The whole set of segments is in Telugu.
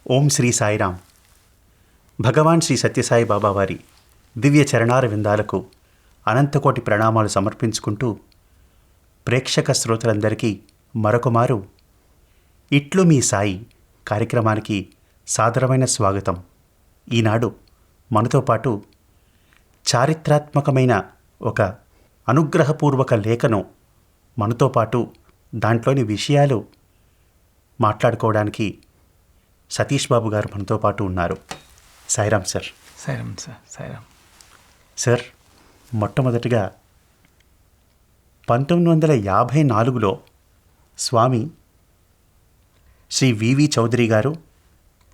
ఓం శ్రీ సాయిరాం. భగవాన్ శ్రీ సత్యసాయి బాబా వారి దివ్య చరణార విందాలకు అనంతకోటి ప్రణామాలు సమర్పించుకుంటూ ప్రేక్షక శ్రోతలందరికీ మరొకమారు ఇట్లు మీ సాయి కార్యక్రమానికి సాదరమైన స్వాగతం. ఈనాడు మనతో పాటు చారిత్రాత్మకమైన ఒక అనుగ్రహపూర్వక లేఖను మనతో పాటు దాంట్లోని విషయాలు మాట్లాడుకోవడానికి సతీష్ బాబు గారు మనతో పాటు ఉన్నారు. Sairam sir. Sairam sir. Sairam sir, మొట్టమొదటిగా 1954లో స్వామి శ్రీ వివి చౌదరి గారు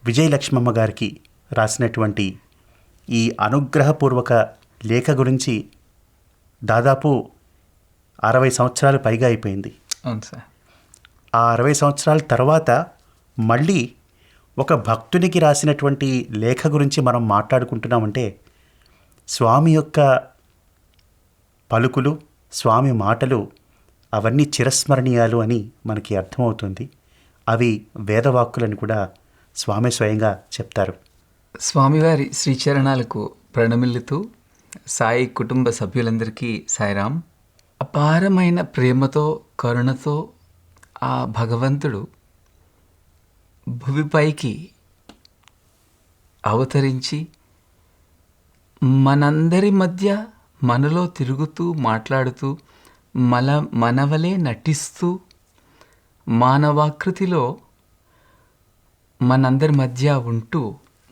విజయలక్ష్మమ్మ గారికి రాసినటువంటి ఈ అనుగ్రహపూర్వక లేఖ గురించి దాదాపు 60 సంవత్సరాలు పైగా అయిపోయింది. అవును సార్. ఆ 60 సంవత్సరాల తర్వాత మళ్ళీ ఒక భక్తునికి రాసినటువంటి లేఖ గురించి మనం మాట్లాడుకుంటున్నామంటే స్వామి యొక్క పలుకులు, స్వామి మాటలు అవన్నీ చిరస్మరణీయాలు అని మనకి అర్థమవుతుంది. అవి వేదవాక్కులని కూడా స్వామి స్వయంగా చెప్తారు. స్వామివారి శ్రీచరణాలకు ప్రణమిల్లుతూ సాయి కుటుంబ సభ్యులందరికీ సాయిరాం. అపారమైన ప్రేమతో, కరుణతో ఆ భగవంతుడు భువిపైకి అవతరించి మనందరి మధ్య మనలో తిరుగుతూ, మాట్లాడుతూ, మనవలే నటిస్తూ, మానవాకృతిలో మనందరి మధ్య ఉంటూ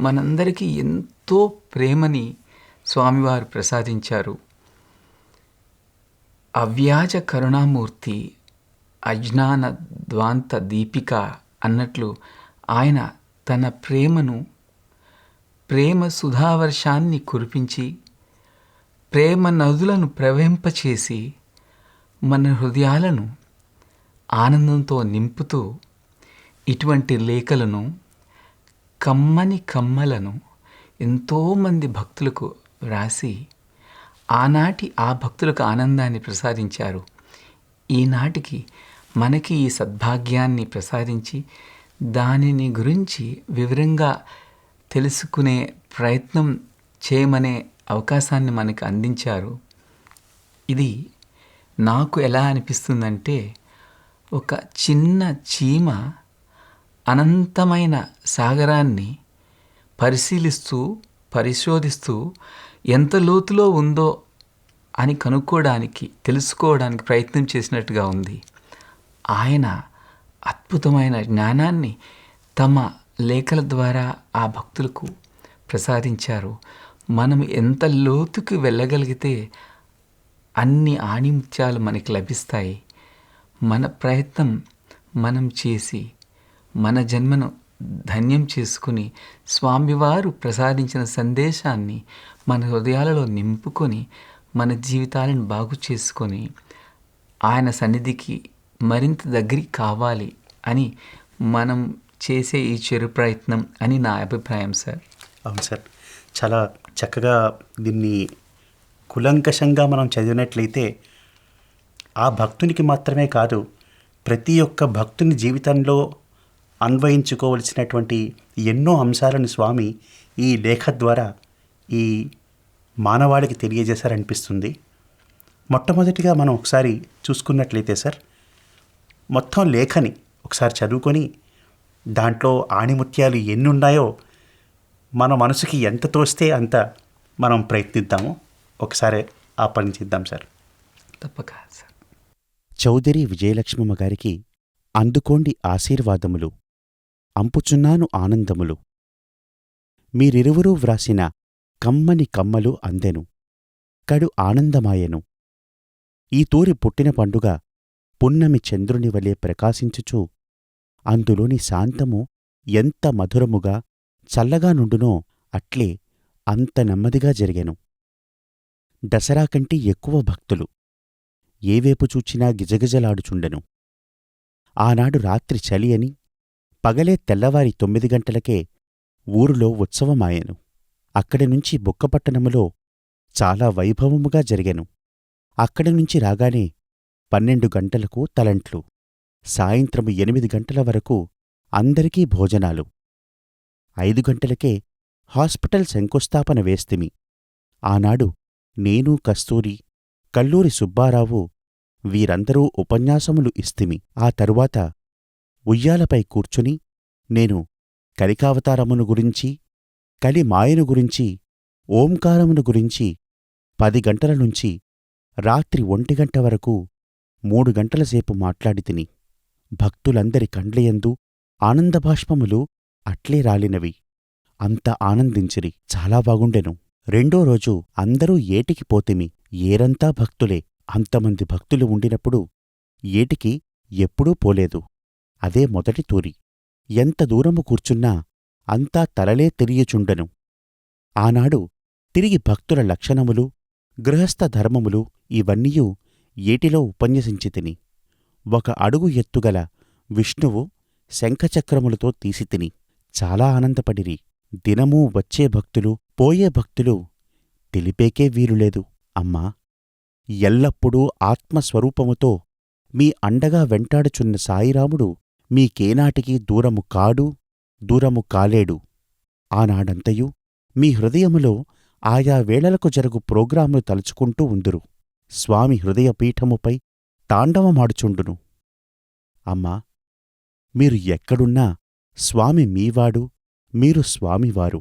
మనందరికీ ఎంతో ప్రేమని స్వామివారు ప్రసాదించారు. అవ్యాజ కరుణామూర్తి, అజ్ఞాన ధ్వాంత దీపిక అన్నట్లు ఆయన తన ప్రేమ సుధావర్షాన్ని కురిపించి, ప్రేమ నదులను ప్రవహింపచేసి మన హృదయాలను ఆనందంతో నింపుతూ ఇటువంటి లేఖలను, కమ్మని కమ్మలను ఎంతోమంది భక్తులకు వ్రాసి ఆనాటి ఆ భక్తులకు ఆనందాన్ని ప్రసాదించారు. ఈనాటికి మనకి ఈ సద్భాగ్యాన్ని ప్రసాదించి దానిని గురించి వివరంగా తెలుసుకునే ప్రయత్నం చేయమనే అవకాశాన్ని మనకు అందించారు. ఇది నాకు ఎలా అనిపిస్తుందంటే, ఒక చిన్న చీమ అనంతమైన సాగరాన్ని పరిశోధిస్తూ ఎంత లోతులో ఉందో అని తెలుసుకోవడానికి ప్రయత్నం చేసినట్టుగా ఉంది. ఆయన అద్భుతమైన జ్ఞానాన్ని తమ లేఖల ద్వారా ఆ భక్తులకు ప్రసాదించారు. మనం ఎంత లోతుకు వెళ్ళగలిగితే అన్ని ఆణిముత్యాలు మనకి లభిస్తాయి. మన ప్రయత్నం మనం చేసి మన జన్మను ధన్యం చేసుకుని స్వామివారు ప్రసాదించిన సందేశాన్ని మన హృదయాలలో నింపుకొని మన జీవితాలను బాగు చేసుకొని ఆయన సన్నిధికి మరింత దగ్గరికి కావాలి అని మనం చేసే ఈ చిరు ప్రయత్నం అని నా అభిప్రాయం సార్. అవును సార్, చాలా చక్కగా దీన్ని కులంకషంగా మనం చదివినట్లయితే ఆ భక్తునికి మాత్రమే కాదు, ప్రతి ఒక్క భక్తుని జీవితంలో అన్వయించుకోవలసినటువంటి ఎన్నో అంశాలను స్వామి ఈ లేఖ ద్వారా ఈ మానవాళికి తెలియజేశారనిపిస్తుంది. మొట్టమొదటిగా మనం ఒకసారి చూసుకున్నట్లయితే సార్, మొత్తం లేఖని ఒకసారి చదువుకొని దాంట్లో ఆణిముత్యాలు ఎన్ని ఉన్నాయో మన మనసుకి ఎంత తోస్తే అంత మనం ప్రయత్నిద్దాము. ఒకసారి ఆ పని చేద్దాం సార్. తప్పక సార్. చౌదరి విజయలక్ష్మమ్మ గారికి అందుకోండి ఆశీర్వాదములు, అంపుచున్నాను ఆనందములు. మీరిరువురూ వ్రాసిన కమ్మని కమ్మలు అందెను, కడు ఆనందమాయెను. ఈ తూరి పుట్టిన పండుగ పున్నమి చంద్రుని వలె ప్రకాశించుచూ అందులోని శాంతము ఎంత మధురముగా చల్లగా నుండునో అట్లే అంత నెమ్మదిగా జరిగెను. దసరా కంటే ఎక్కువ భక్తులు ఏవేపు చూచినా గిజగిజలాడుచుండెను. ఆనాడు రాత్రి చలి అని పగలే తెల్లవారి 9 గంటలకే ఊరులో ఉత్సవమాయెను. అక్కడి నుంచి బుక్కపట్టణములో చాలా వైభవముగా జరిగెను. అక్కడి నుంచి రాగానే 12 గంటలకు తలంట్లు, సాయంత్రము 8 గంటల వరకు అందరికీ భోజనాలు. 5 గంటలకే హాస్పిటల్ శంకుస్థాపన వేస్తిమి. ఆనాడు నేను, కస్తూరి, కల్లూరి సుబ్బారావు వీరందరూ ఉపన్యాసములు ఇస్తిమి. ఆ తరువాత ఉయ్యాలపై కూర్చుని నేను కలికావతారమును గురించి, కలిమాయను గురించి, ఓంకారమును గురించి 10 గంటల నుంచి రాత్రి 1 గంట వరకు 3 గంటలసేపు మాట్లాడితిని. భక్తులందరి కండ్లయందు ఆనందబాష్పములు అట్లే రాలినవి. అంత ఆనందించిరి. చాలా బాగుండెను. రెండో రోజు అందరూ ఏటికి పోతిమి. ఏరంతా భక్తులే. అంతమంది భక్తులు ఉండినప్పుడు ఏటికి ఎప్పుడూ పోలేదు. అదే మొదటి తూరి. ఎంత దూరము కూర్చున్నా అంతా తలలే తెలియచుండెను. ఆనాడు తిరిగి భక్తుల లక్షణములు, గృహస్థ ధర్మములు ఇవన్నీయూ ఏటిలో ఉపన్యసించితిని. 1 అడుగు ఎత్తుగల విష్ణువు శంఖచక్రములతో తీసితిని. చాలా ఆనందపడిరి. దినమూ వచ్చే భక్తులు, పోయే భక్తులు తెలిపేకే వీలులేదు. అమ్మా, ఎల్లప్పుడూ ఆత్మస్వరూపముతో మీ అండగా వెంటాడుచున్న సాయిరాముడు మీకేనాటికి దూరము కాడు, దూరము కాలేడు. ఆనాడంతయు మీ హృదయములో ఆయా వేళలకు జరుగు ప్రోగ్రాములు తలుచుకుంటూ ఉందురు. స్వామి హృదయపీఠముపై తాండవమాడుచుండును. అమ్మా, మీరు ఎక్కడున్నా స్వామి మీవాడు, మీరు స్వామివారు.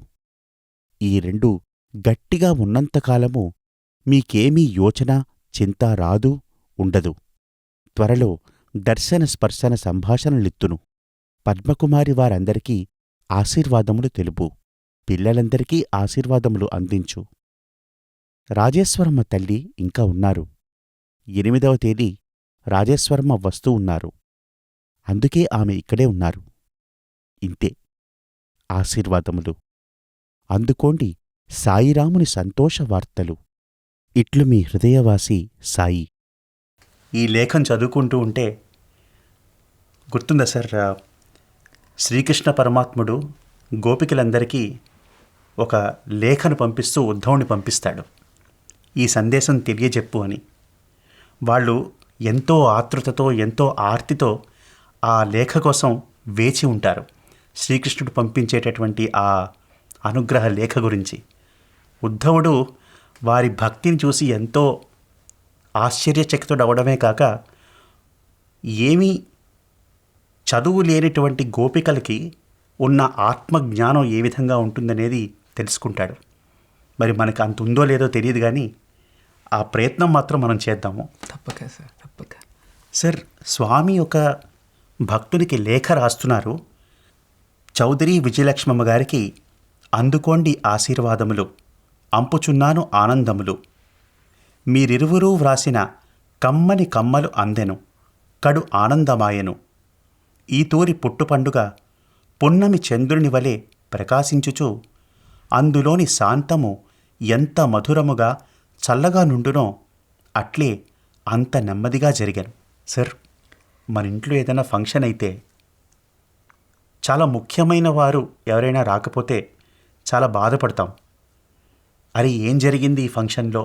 ఈ రెండూ గట్టిగా ఉన్నంతకాలము మీకేమీ యోచన, చింత రాదు, ఉండదు. త్వరలో దర్శన స్పర్శన సంభాషణలిత్తును. పద్మకుమారి వారందరికీ ఆశీర్వాదములు తెలుపు. పిల్లలందరికీ ఆశీర్వాదములు అందించు. రాజేశ్వరమ్మ తల్లి ఇంకా ఉన్నారు. 8వ తేదీ రాజేశ్వరమ్మ వస్తూ ఉన్నారు. అందుకే ఆమె ఇక్కడే ఉన్నారు. ఇంతే. ఆశీర్వాదములు అందుకోండి. సాయిరాముని సంతోష వార్తలు. ఇట్లు మీ హృదయవాసి సాయి. ఈ లేఖం చదువుకుంటూ ఉంటే గుర్తుందా సార్, శ్రీకృష్ణ పరమాత్ముడు గోపికలందరికీ ఒక లేఖను పంపిస్తూ ఉద్ధవుని పంపిస్తాడు. ఈ సందేశం తెలియజెప్పు అని. వాళ్ళు ఎంతో ఆతృతతో, ఎంతో ఆర్తితో ఆ లేఖ కోసం వేచి ఉంటారు. శ్రీకృష్ణుడు పంపించేటటువంటి ఆ అనుగ్రహ లేఖ గురించి. ఉద్ధవుడు వారి భక్తిని చూసి ఎంతో ఆశ్చర్యచకితుడవడమే కాక, ఏమీ చదువు లేనటువంటి గోపికలకి ఉన్న ఆత్మజ్ఞానం ఏ విధంగా ఉంటుందనేది తెలుసుకుంటాడు. మరి మనకు అంత ఉందో లేదో తెలియదు, కానీ ఆ ప్రయత్నం మాత్రం మనం చేద్దాము. తప్పక సార్, తప్పక. సార్, స్వామి ఒక భక్తునికి లేఖ రాస్తున్నారు. చౌదరి విజయలక్ష్మమ్మ గారికి అందుకోండి ఆశీర్వాదములు, అంపుచున్నాను ఆనందములు. మీరిరువురూ వ్రాసిన కమ్మని కమ్మలు అందెను, కడు ఆనందమాయెను. ఈ తూరి పుట్టుపండుగ పున్నమి చంద్రుని వలె ప్రకాశించుచు, అందులోని శాంతము ఎంత మధురముగా చల్లగా నుండునో అట్లే అంత నెమ్మదిగా జరిగాను. సార్, మన ఇంట్లో ఏదైనా ఫంక్షన్ అయితే చాలా ముఖ్యమైన వారు ఎవరైనా రాకపోతే చాలా బాధపడతాం. అరే, ఏం జరిగింది ఈ ఫంక్షన్లో,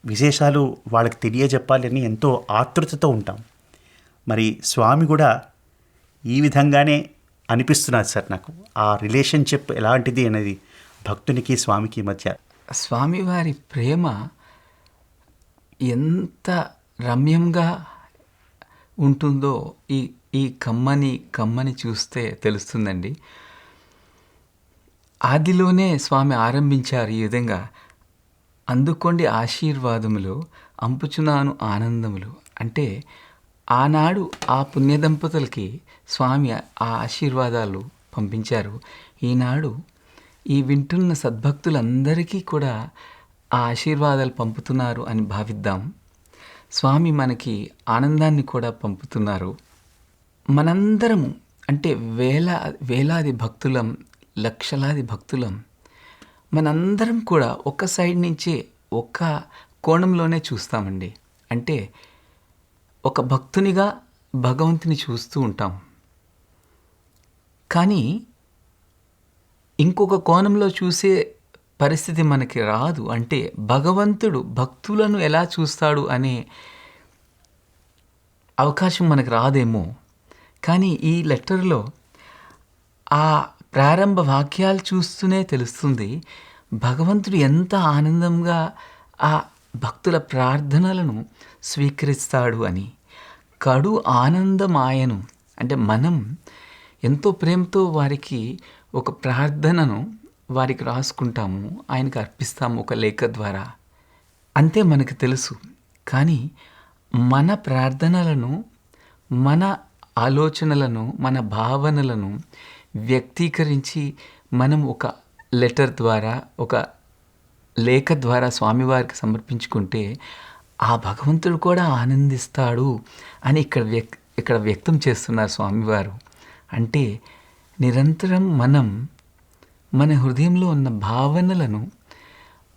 విశేషాలు వాళ్ళకి తెలియజెప్పాలని ఎంతో ఆతృతతో ఉంటాం. మరి స్వామి కూడా ఈ విధంగానే అనిపిస్తున్నారు సార్ నాకు. ఆ రిలేషన్షిప్ ఎలాంటిది అనేది భక్తునికి స్వామికి మధ్య. స్వామివారి ప్రేమ ఎంత రమ్యంగా ఉంటుందో ఈ ఈ కమ్మని చూస్తే తెలుస్తుందండి. ఆదిలోనే స్వామి ఆరంభించారు ఈ విధంగా, అందుకోండి ఆశీర్వాదములు, అంపుచున్నాను ఆనందములు. అంటే ఆనాడు ఆ పుణ్య దంపతులకి స్వామి ఆ ఆశీర్వాదాలు పంపించారు. ఈనాడు ఈ వింటున్న సద్భక్తులందరికీ కూడా ఆ ఆశీర్వాదాలు పంపుతున్నారు అని భావిద్దాం. స్వామి మనకి ఆనందాన్ని కూడా పంపుతున్నారు. మనందరము అంటే వేలాది భక్తులం, లక్షలాది భక్తులం, మనందరం కూడా ఒక సైడ్ నుంచే ఒక కోణంలోనే చూస్తామండి. అంటే ఒక భక్తునిగా భగవంతుని చూస్తూ ఉంటాం. కానీ ఇంకొక కోణంలో చూసే పరిస్థితి మనకి రాదు. అంటే భగవంతుడు భక్తులను ఎలా చూస్తాడు అనే అవకాశం మనకు రాదేమో. కానీ ఈ లెటర్లో ఆ ప్రారంభ వాక్యాలు చూస్తూనే తెలుస్తుంది భగవంతుడు ఎంత ఆనందంగా ఆ భక్తుల ప్రార్థనలను స్వీకరిస్తాడు అని. కడు ఆనందమాయను అంటే మనం ఎంతో ప్రేమతో వారికి ఒక ప్రార్థనను వారికి రాసుకుంటాము, ఆయనకు అర్పిస్తాము ఒక లేఖ ద్వారా. అంతే మనకు తెలుసు. కానీ మన ప్రార్థనలను, మన ఆలోచనలను, మన భావనలను వ్యక్తీకరించి మనం ఒక లెటర్ ద్వారా, ఒక లేఖ ద్వారా స్వామివారికి సమర్పించుకుంటే ఆ భగవంతుడు కూడా ఆనందిస్తాడు అని ఇక్కడ వ్యక్తం చేస్తున్నారు స్వామివారు. అంటే నిరంతరం మనం మన హృదయంలో ఉన్న భావనలను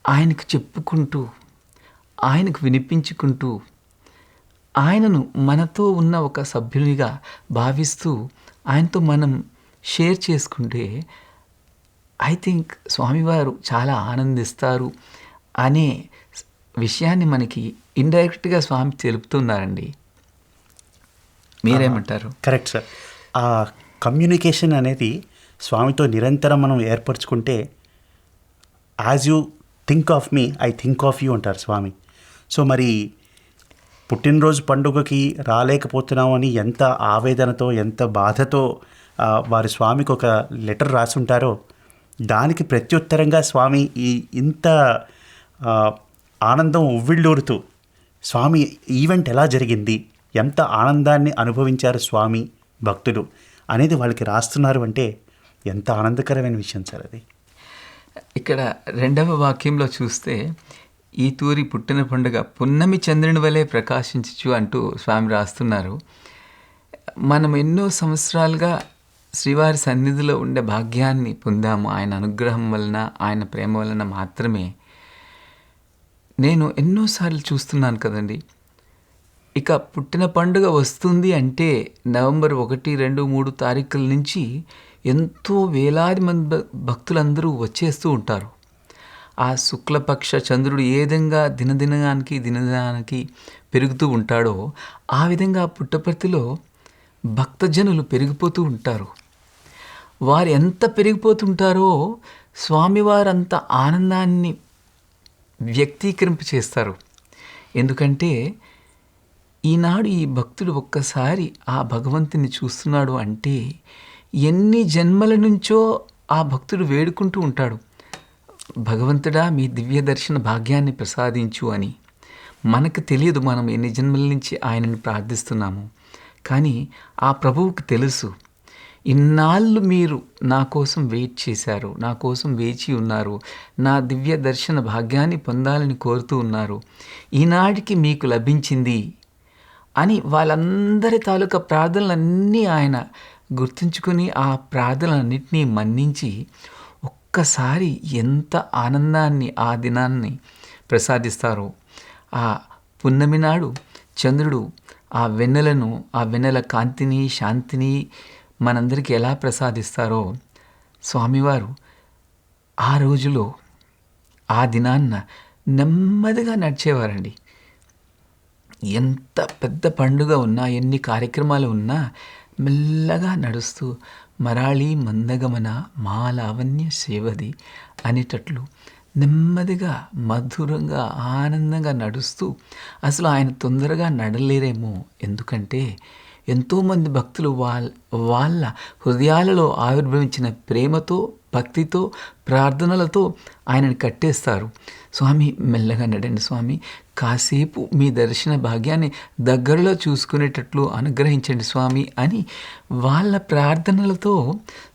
ఆయనకు చెప్పుకుంటూ, ఆయనకు వినిపించుకుంటూ, ఆయనను మనతో ఉన్న ఒక సభ్యునిగా భావిస్తూ ఆయనతో మనం షేర్ చేసుకుంటే ఐ థింక్ స్వామివారు చాలా ఆనందిస్తారు అనే విషయాన్ని మనకి ఇండైరెక్ట్గా స్వామి తెలుపుతున్నారండి. మీరేమంటారు? Correct sir. ఆ కమ్యూనికేషన్ అనేది స్వామితో నిరంతరం మనం ఏర్పరచుకుంటే as you think of me I think of you అంటారు స్వామి. సో మరి పుట్టినరోజు పండుగకి రాలేకపోతున్నామని ఎంత ఆవేదనతో, ఎంత బాధతో వారి స్వామికి ఒక లెటర్ రాసుంటారో దానికి ప్రత్యుత్తరంగా స్వామి ఇంత ఆనందం ఉవ్విళ్ళూరుతూ స్వామి ఈవెంట్ ఎలా జరిగింది, ఎంత ఆనందాన్ని అనుభవించారు స్వామి భక్తులు అనేది వాళ్ళకి రాస్తున్నారు అంటే ఎంత ఆనందకరమైన విషయం సార్ అది. ఇక్కడ 2వ వాక్యంలో చూస్తే ఈ తూరి పుట్టిన పండుగ పున్నమి చంద్రుని వలె ప్రకాశించు అంటూ స్వామి రాస్తున్నారు. మనం ఎన్నో సంవత్సరాలుగా శ్రీవారి సన్నిధిలో ఉండే భాగ్యాన్ని పొందాము ఆయన అనుగ్రహం వలన, ఆయన ప్రేమ వలన మాత్రమే. నేను ఎన్నోసార్లు చూస్తున్నాను కదండి, ఇక పుట్టిన పండుగ వస్తుంది అంటే నవంబర్ 1, 2, 3 తారీఖుల నుంచి ఎంతో వేలాది మంది భక్తులందరూ వచ్చేస్తూ ఉంటారు. ఆ శుక్లపక్ష చంద్రుడు ఏ విధంగా దినదినానికి పెరుగుతూ ఉంటాడో ఆ విధంగా పుట్టపర్తిలో భక్తజనులు పెరిగిపోతూ ఉంటారు. వారు ఎంత పెరిగిపోతుంటారో స్వామివారు అంత ఆనందాన్ని వ్యక్తీకరింప చేస్తారు. ఎందుకంటే ఈనాడు ఈ భక్తుడు ఒక్కసారి ఆ భగవంతుని చూస్తున్నాడు అంటే ఎన్ని జన్మల నుంచో ఆ భక్తుడు వేడుకుంటూ ఉంటాడు, భగవంతుడా మీ దివ్య దర్శన భాగ్యాన్ని ప్రసాదించు అని. మనకు తెలియదు మనం ఎన్ని జన్మల నుంచి ఆయనను ప్రార్థిస్తున్నాము, కానీ ఆ ప్రభువుకు తెలుసు. ఇన్నాళ్ళు మీరు నా కోసం వెయిట్ చేశారు, నా కోసం వేచి ఉన్నారు, నా దివ్య దర్శన భాగ్యాన్ని పొందాలని కోరుతూ ఉన్నారు, ఈనాటికి మీకు లభించింది అని వాళ్ళందరి తాలూకా ప్రార్థనలన్నీ ఆయన గుర్తుంచుకొని ఆ ప్రార్థనలన్నింటినీ మన్నించి ఒక్కసారి ఎంత ఆనందాన్ని ఆ దినాన్ని ప్రసాదిస్తారో. ఆ పున్నమి నాడు చంద్రుడు ఆ వెన్నెల కాంతిని, శాంతిని మనందరికీ ఎలా ప్రసాదిస్తారో స్వామివారు ఆ రోజులో ఆ దినాన్న నెమ్మదిగా నడిచేవారండి. ఎంత పెద్ద పండుగ ఉన్నా, ఎన్ని కార్యక్రమాలు ఉన్నా మెల్లగా నడుస్తూ మరాళీ మందగమన మా లావణ్య సేవది అనేటట్లు నెమ్మదిగా, మధురంగా, ఆనందంగా నడుస్తూ, అసలు ఆయన తొందరగా నడలేరేమో, ఎందుకంటే ఎంతోమంది భక్తులు వాళ్ళ హృదయాలలో ఆవిర్భవించిన ప్రేమతో, భక్తితో, ప్రార్థనలతో ఆయనని కట్టేస్తారు. స్వామి మెల్లగా నడండి స్వామి, కాసేపు మీ దర్శన భాగ్యాన్ని దగ్గరలో చూసుకునేటట్లు అనుగ్రహించండి స్వామి అని వాళ్ళ ప్రార్థనలతో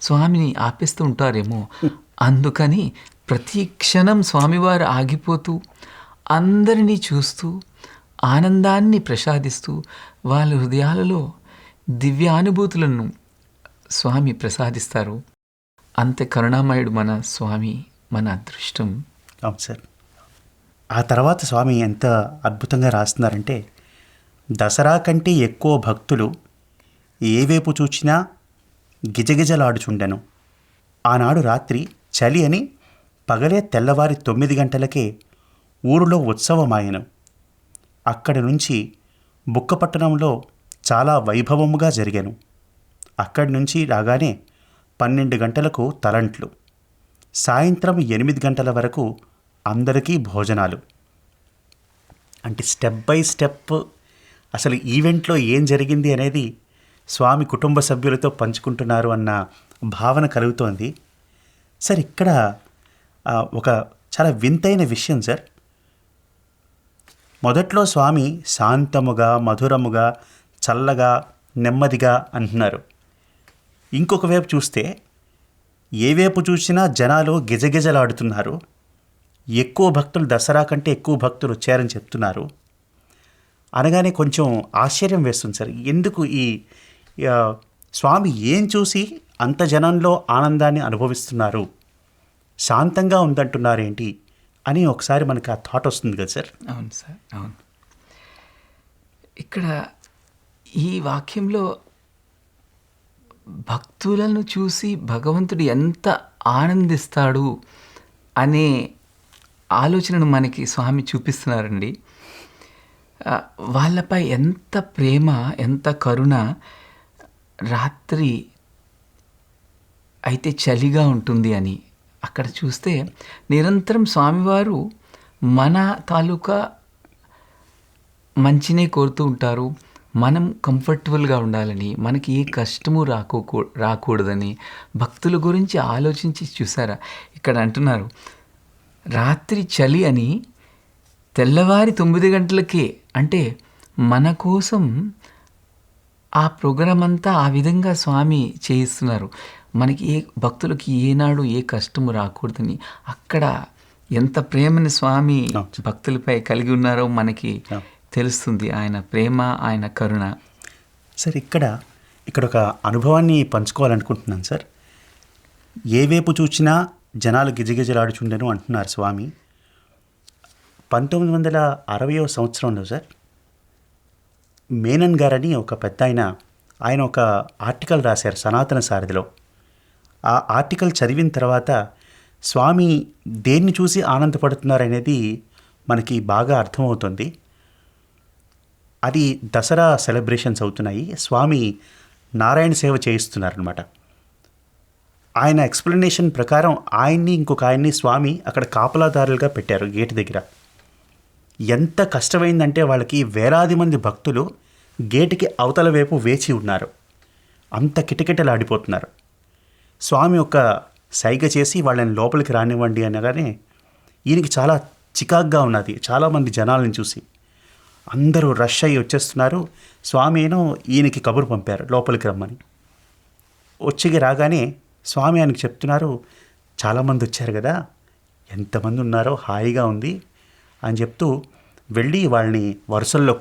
స్వామిని ఆపేస్తూ ఉంటారేమో. అందుకని ప్రతి క్షణం స్వామివారు ఆగిపోతూ అందరినీ చూస్తూ ఆనందాన్ని ప్రసాదిస్తూ వాళ్ళ హృదయాలలో దివ్యానుభూతులను స్వామి ప్రసాదిస్తారు. అంతే కరుణామయుడు మన స్వామి, మన అదృష్టం. అవును సార్. ఆ తర్వాత స్వామి ఎంత అద్భుతంగా రాస్తున్నారంటే, దసరా కంటే ఎక్కువ భక్తులు ఏవేపు చూచినా గిజగిజలాడుచుండెను. ఆనాడు రాత్రి చలి అని పగలే తెల్లవారి 9 గంటలకే ఊరిలో ఉత్సవమాయెను. అక్కడి నుంచి బుక్కపట్టణంలో చాలా వైభవముగా జరిగాను. అక్కడి నుంచి రాగానే 12 గంటలకు తలంట్లు, సాయంత్రం 8 గంటల వరకు అందరికీ భోజనాలు. అంటే స్టెప్ బై స్టెప్ అసలు ఈవెంట్లో ఏం జరిగింది అనేది స్వామి కుటుంబ సభ్యులతో పంచుకుంటున్నారు అన్న భావన కలుగుతోంది. సార్, ఇక్కడ ఒక చాలా వింతైన విషయం సార్. మొదట్లో స్వామి శాంతముగా, మధురముగా, చల్లగా, నెమ్మదిగా అంటున్నారు. ఇంకొక వైపు చూస్తే ఏ వైపు చూసినా జనాలు గిజగిజలాడుతున్నారు. ఎక్కువ భక్తులు, దసరా కంటే ఎక్కువ భక్తులు వచ్చారని చెప్తున్నారు. అనగానే కొంచెం ఆశ్చర్యం వేస్తుంది సార్. ఎందుకు ఈ స్వామి ఏం చూసి అంత జనంలో ఆనందాన్ని అనుభవిస్తున్నారు, శాంతంగా ఉందంటున్నారేంటి అని ఒకసారి మనకు ఆ థాట్ వస్తుంది కదా సార్. అవును సార్, అవును. ఇక్కడ ఈ వాక్యంలో భక్తులను చూసి భగవంతుడు ఎంత ఆనందిస్తాడు అనే ఆలోచనను మనకి స్వామి చూపిస్తున్నారండి. వాళ్ళపై ఎంత ప్రేమ, ఎంత కరుణ. రాత్రి అయితే చలిగా ఉంటుంది అని అక్కడ చూస్తే నిరంతరం స్వామివారు మన తాలూకా మంచినే కోరుతూ ఉంటారు. మనం కంఫర్టబుల్గా ఉండాలని, మనకి ఏ కష్టము రాకూడదని భక్తుల గురించి ఆలోచించి చూసారా. ఇక్కడ అంటున్నారు రాత్రి చలి అని తెల్లవారి 9 గంటలకే, అంటే మన కోసం ఆ ప్రోగ్రాం అంతా ఆ విధంగా స్వామి చేయిస్తున్నారు. మనకి ఏ భక్తులకి ఏనాడు ఏ కష్టము రాకూడదని. అక్కడ ఎంత ప్రేమని స్వామి భక్తులపై కలిగి ఉన్నారో మనకి తెలుస్తుంది. ఆయన ప్రేమ, ఆయన కరుణ. సార్, ఇక్కడ ఒక అనుభవాన్ని పంచుకోవాలనుకుంటున్నాను సార్. ఏ వైపు చూసినా జనాలు గిజగిజలాడుచుండెను అంటున్నారు స్వామి. 1960వ సంవత్సరంలో సార్ మేనన్ గారని ఒక పెద్ద ఆయన ఒక ఆర్టికల్ రాశారు సనాతన సారథిలో. ఆ ఆర్టికల్ చదివిన తర్వాత స్వామి దేన్ని చూసి ఆనందపడుతున్నారనేది మనకి బాగా అర్థమవుతుంది. అది దసరా సెలబ్రేషన్స్ అవుతున్నాయి. స్వామి నారాయణ సేవ చేయిస్తున్నారనమాట. ఆయన ఎక్స్ప్లెనేషన్ ప్రకారం ఆయన్ని, ఇంకొక ఆయన్ని స్వామి అక్కడ కాపలాదారులుగా పెట్టారు గేటు దగ్గర. ఎంత కష్టమైందంటే వాళ్ళకి వేలాది మంది భక్తులు గేటుకి అవతల వైపు వేచి ఉన్నారు. అంత కిటకిటలాడిపోతున్నారు. స్వామి ఒక సైగ చేసి వాళ్ళని లోపలికి రానివ్వండి అనగానే ఈయనకి చాలా చికాగ్గా ఉన్నది చాలామంది జనాలను చూసి. అందరూ రష్ అయ్యి వచ్చేస్తున్నారు. స్వామి ఏమో ఈయనకి కబురు పంపారు లోపలికి రమ్మని. వచ్చి రాగానే స్వామి ఆయనకి చెప్తున్నారు, చాలామంది వచ్చారు కదా, ఎంతమంది ఉన్నారో హాయిగా ఉంది అని చెప్తూ వెళ్ళి వాళ్ళని వరుసల్లో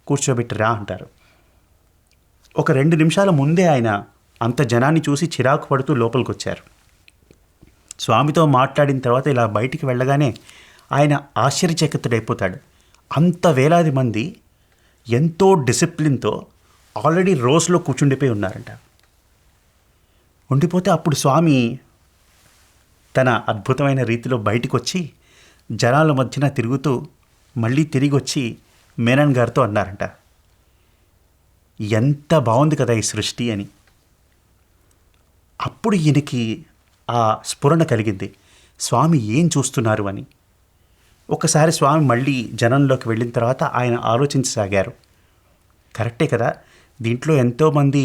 కూర్చోబెట్టి రా అంటారు. ఒక 2 నిమిషాల ముందే ఆయన అంత జనాన్ని చూసి చిరాకు పడుతూ లోపలికి వచ్చారు. స్వామితో మాట్లాడిన తర్వాత ఇలా బయటికి వెళ్ళగానే ఆయన ఆశ్చర్యచకితుడైపోతాడు. అంత వేలాది మంది ఎంతో డిసిప్లిన్తో ఆల్రెడీ రోస్లో కూర్చుండిపోయి ఉన్నారంట. ఉండిపోతే అప్పుడు స్వామి తన అద్భుతమైన రీతిలో బయటికి వచ్చి జనాల మధ్యన తిరుగుతూ మళ్ళీ తిరిగి వచ్చి మేనన్ గారితో అన్నారంట, ఎంత బాగుంది కదా ఈ సృష్టి అని. అప్పుడు ఈయనకి ఆ స్ఫురణ కలిగింది, స్వామి ఏం చూస్తున్నారు అని. ఒకసారి స్వామి మళ్ళీ జనంలోకి వెళ్ళిన తర్వాత ఆయన ఆలోచించసాగారు. కరెక్టే కదా, దీంట్లో ఎంతోమంది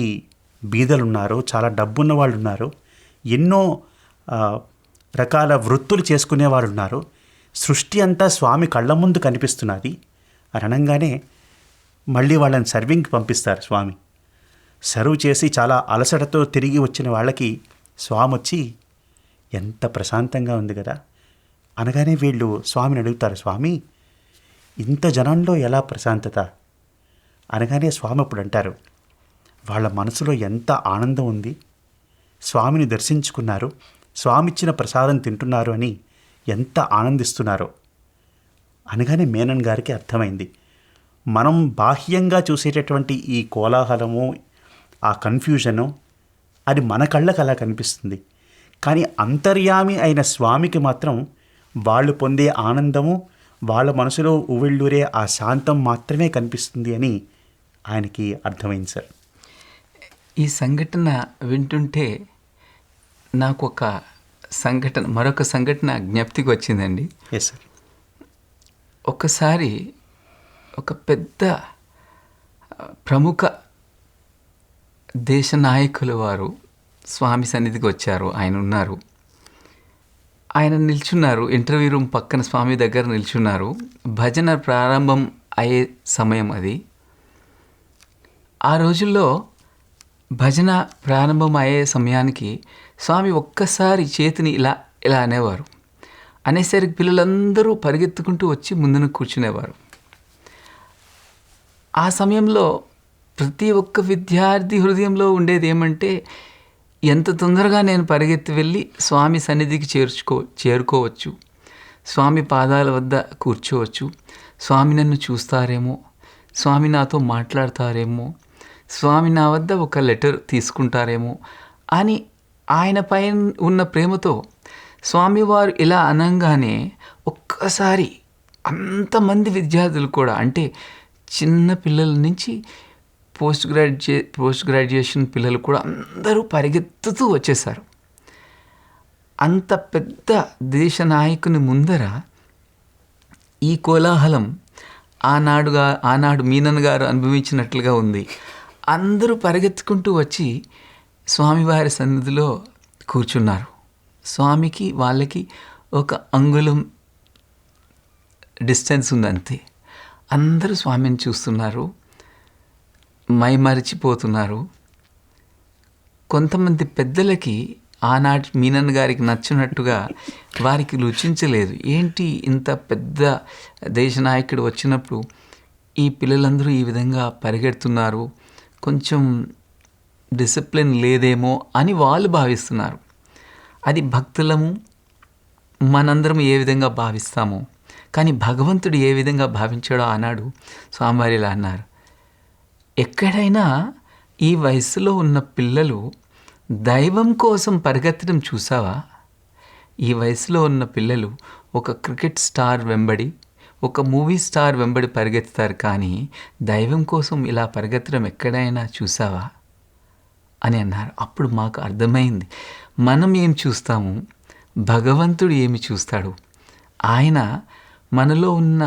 బీదలు ఉన్నారు, చాలా డబ్బున్న వాళ్ళు ఉన్నారు, ఎన్నో రకాల వృత్తులు చేసుకునే వాళ్ళు ఉన్నారు. సృష్టి అంతా స్వామి కళ్ళ ముందు కనిపిస్తున్నది అని అనగానే మళ్ళీ వాళ్ళని సర్వింగ్కి పంపిస్తారు స్వామి. సర్వ్ చేసి చాలా అలసటతో తిరిగి వచ్చిన వాళ్ళకి స్వామి వచ్చి ఎంత ప్రశాంతంగా ఉంది కదా అనగానే వీళ్ళు స్వామిని అడుగుతారు, స్వామి ఇంత జనంలో ఎలా ప్రశాంతత అనగానే స్వామి అప్పుడు అంటారు, వాళ్ళ మనసులో ఎంత ఆనందం ఉంది, స్వామిని దర్శించుకున్నారు, స్వామి ఇచ్చిన ప్రసాదం తింటున్నారు అని ఎంత ఆనందిస్తున్నారో అనగానే మేనన్ గారికి అర్థమైంది. మనం బాహ్యంగా చూసేటటువంటి ఈ కోలాహలము, ఆ కన్ఫ్యూజను, అది మన కళ్ళకు అలా కనిపిస్తుంది. కానీ అంతర్యామి అయిన స్వామికి మాత్రం వాళ్ళు పొందే ఆనందము, వాళ్ళ మనసులో ఉవ్విళ్ళూరే ఆ శాంతం మాత్రమే కనిపిస్తుంది అని ఆయనకి అర్థమైంది సార్. ఈ సంఘటన వింటుంటే నాకు మరొక సంఘటన జ్ఞప్తికి వచ్చిందండి. Yes sir. ఒకసారి ఒక పెద్ద ప్రముఖ దేశ నాయకుల వారు స్వామి సన్నిధికి వచ్చారు. ఆయన ఉన్నారు. ఆయన నిల్చున్నారు. ఇంటర్వ్యూ రూమ్ పక్కన స్వామి దగ్గర నిల్చున్నారు. భజన ప్రారంభం అయ్యే సమయం అది. ఆ రోజుల్లో భజన ప్రారంభం అయ్యే సమయానికి స్వామి ఒక్కసారి చేతిని ఇలా ఇలా అనేవారు. అనేసరికి పిల్లలందరూ పరిగెత్తుకుంటూ వచ్చి ముందున కూర్చునేవారు. ఆ సమయంలో ప్రతి ఒక్క విద్యార్థి హృదయంలో ఉండేది ఏమంటే, ఎంత తొందరగా నేను పరిగెత్తి వెళ్ళి స్వామి సన్నిధికి చేరుకోవచ్చు, స్వామి పాదాల వద్ద కూర్చోవచ్చు, స్వామి నన్ను చూస్తారేమో, స్వామి నాతో మాట్లాడతారేమో, స్వామి నా వద్ద ఒక లెటర్ తీసుకుంటారేమో అని ఆయన పైన ఉన్న ప్రేమతో స్వామివారు ఇలా అనంగానే ఒక్కసారి అంతమంది విద్యార్థులు కూడా, అంటే చిన్న పిల్లల నుంచి పోస్ట్ గ్రాడ్యుయేషన్ పిల్లలు కూడా అందరూ పరిగెత్తుతూ వచ్చేసారు. అంత పెద్ద దేశ నాయకుని ముందర ఈ కోలాహలం ఆనాడు మీనన్ గారు అనుభవించినట్లుగా ఉంది. అందరూ పరిగెత్తుకుంటూ వచ్చి స్వామివారి సన్నిధిలో కూర్చున్నారు. స్వామికి వాళ్ళకి ఒక అంగుళం డిస్టెన్స్ ఉంది అంతే. అందరూ స్వామిని చూస్తున్నారు, మైమరిచిపోతున్నారు. కొంతమంది పెద్దలకి ఆనాటి మీనన్ గారికి నచ్చినట్టుగా వారికి రుచించలేదు. ఏంటి ఇంత పెద్ద దేశ నాయకుడు వచ్చినప్పుడు ఈ పిల్లలందరూ ఈ విధంగా పరిగెడుతున్నారు, కొంచెం డిసిప్లిన్ లేదేమో అని వాళ్ళు భావిస్తున్నారు. అది భక్తులము మనందరం ఏ విధంగా భావిస్తామో, కానీ భగవంతుడు ఏ విధంగా భావించాడో ఆనాడు స్వామివారి ఇలా అన్నారు, ఎక్కడైనా ఈ వయసులో ఉన్న పిల్లలు దైవం కోసం పరిగెత్తడం చూసావా? ఈ వయసులో ఉన్న పిల్లలు ఒక క్రికెట్ స్టార్ వెంబడి, ఒక మూవీ స్టార్ వెంబడి పరిగెత్తుతారు, కానీ దైవం కోసం ఇలా పరిగెత్తడం ఎక్కడైనా చూసావా అని అన్నారు. అప్పుడు మాకు అర్థమైంది, మనం ఏం చూస్తాము, భగవంతుడు ఏమి చూస్తాడు. ఆయన మనలో ఉన్న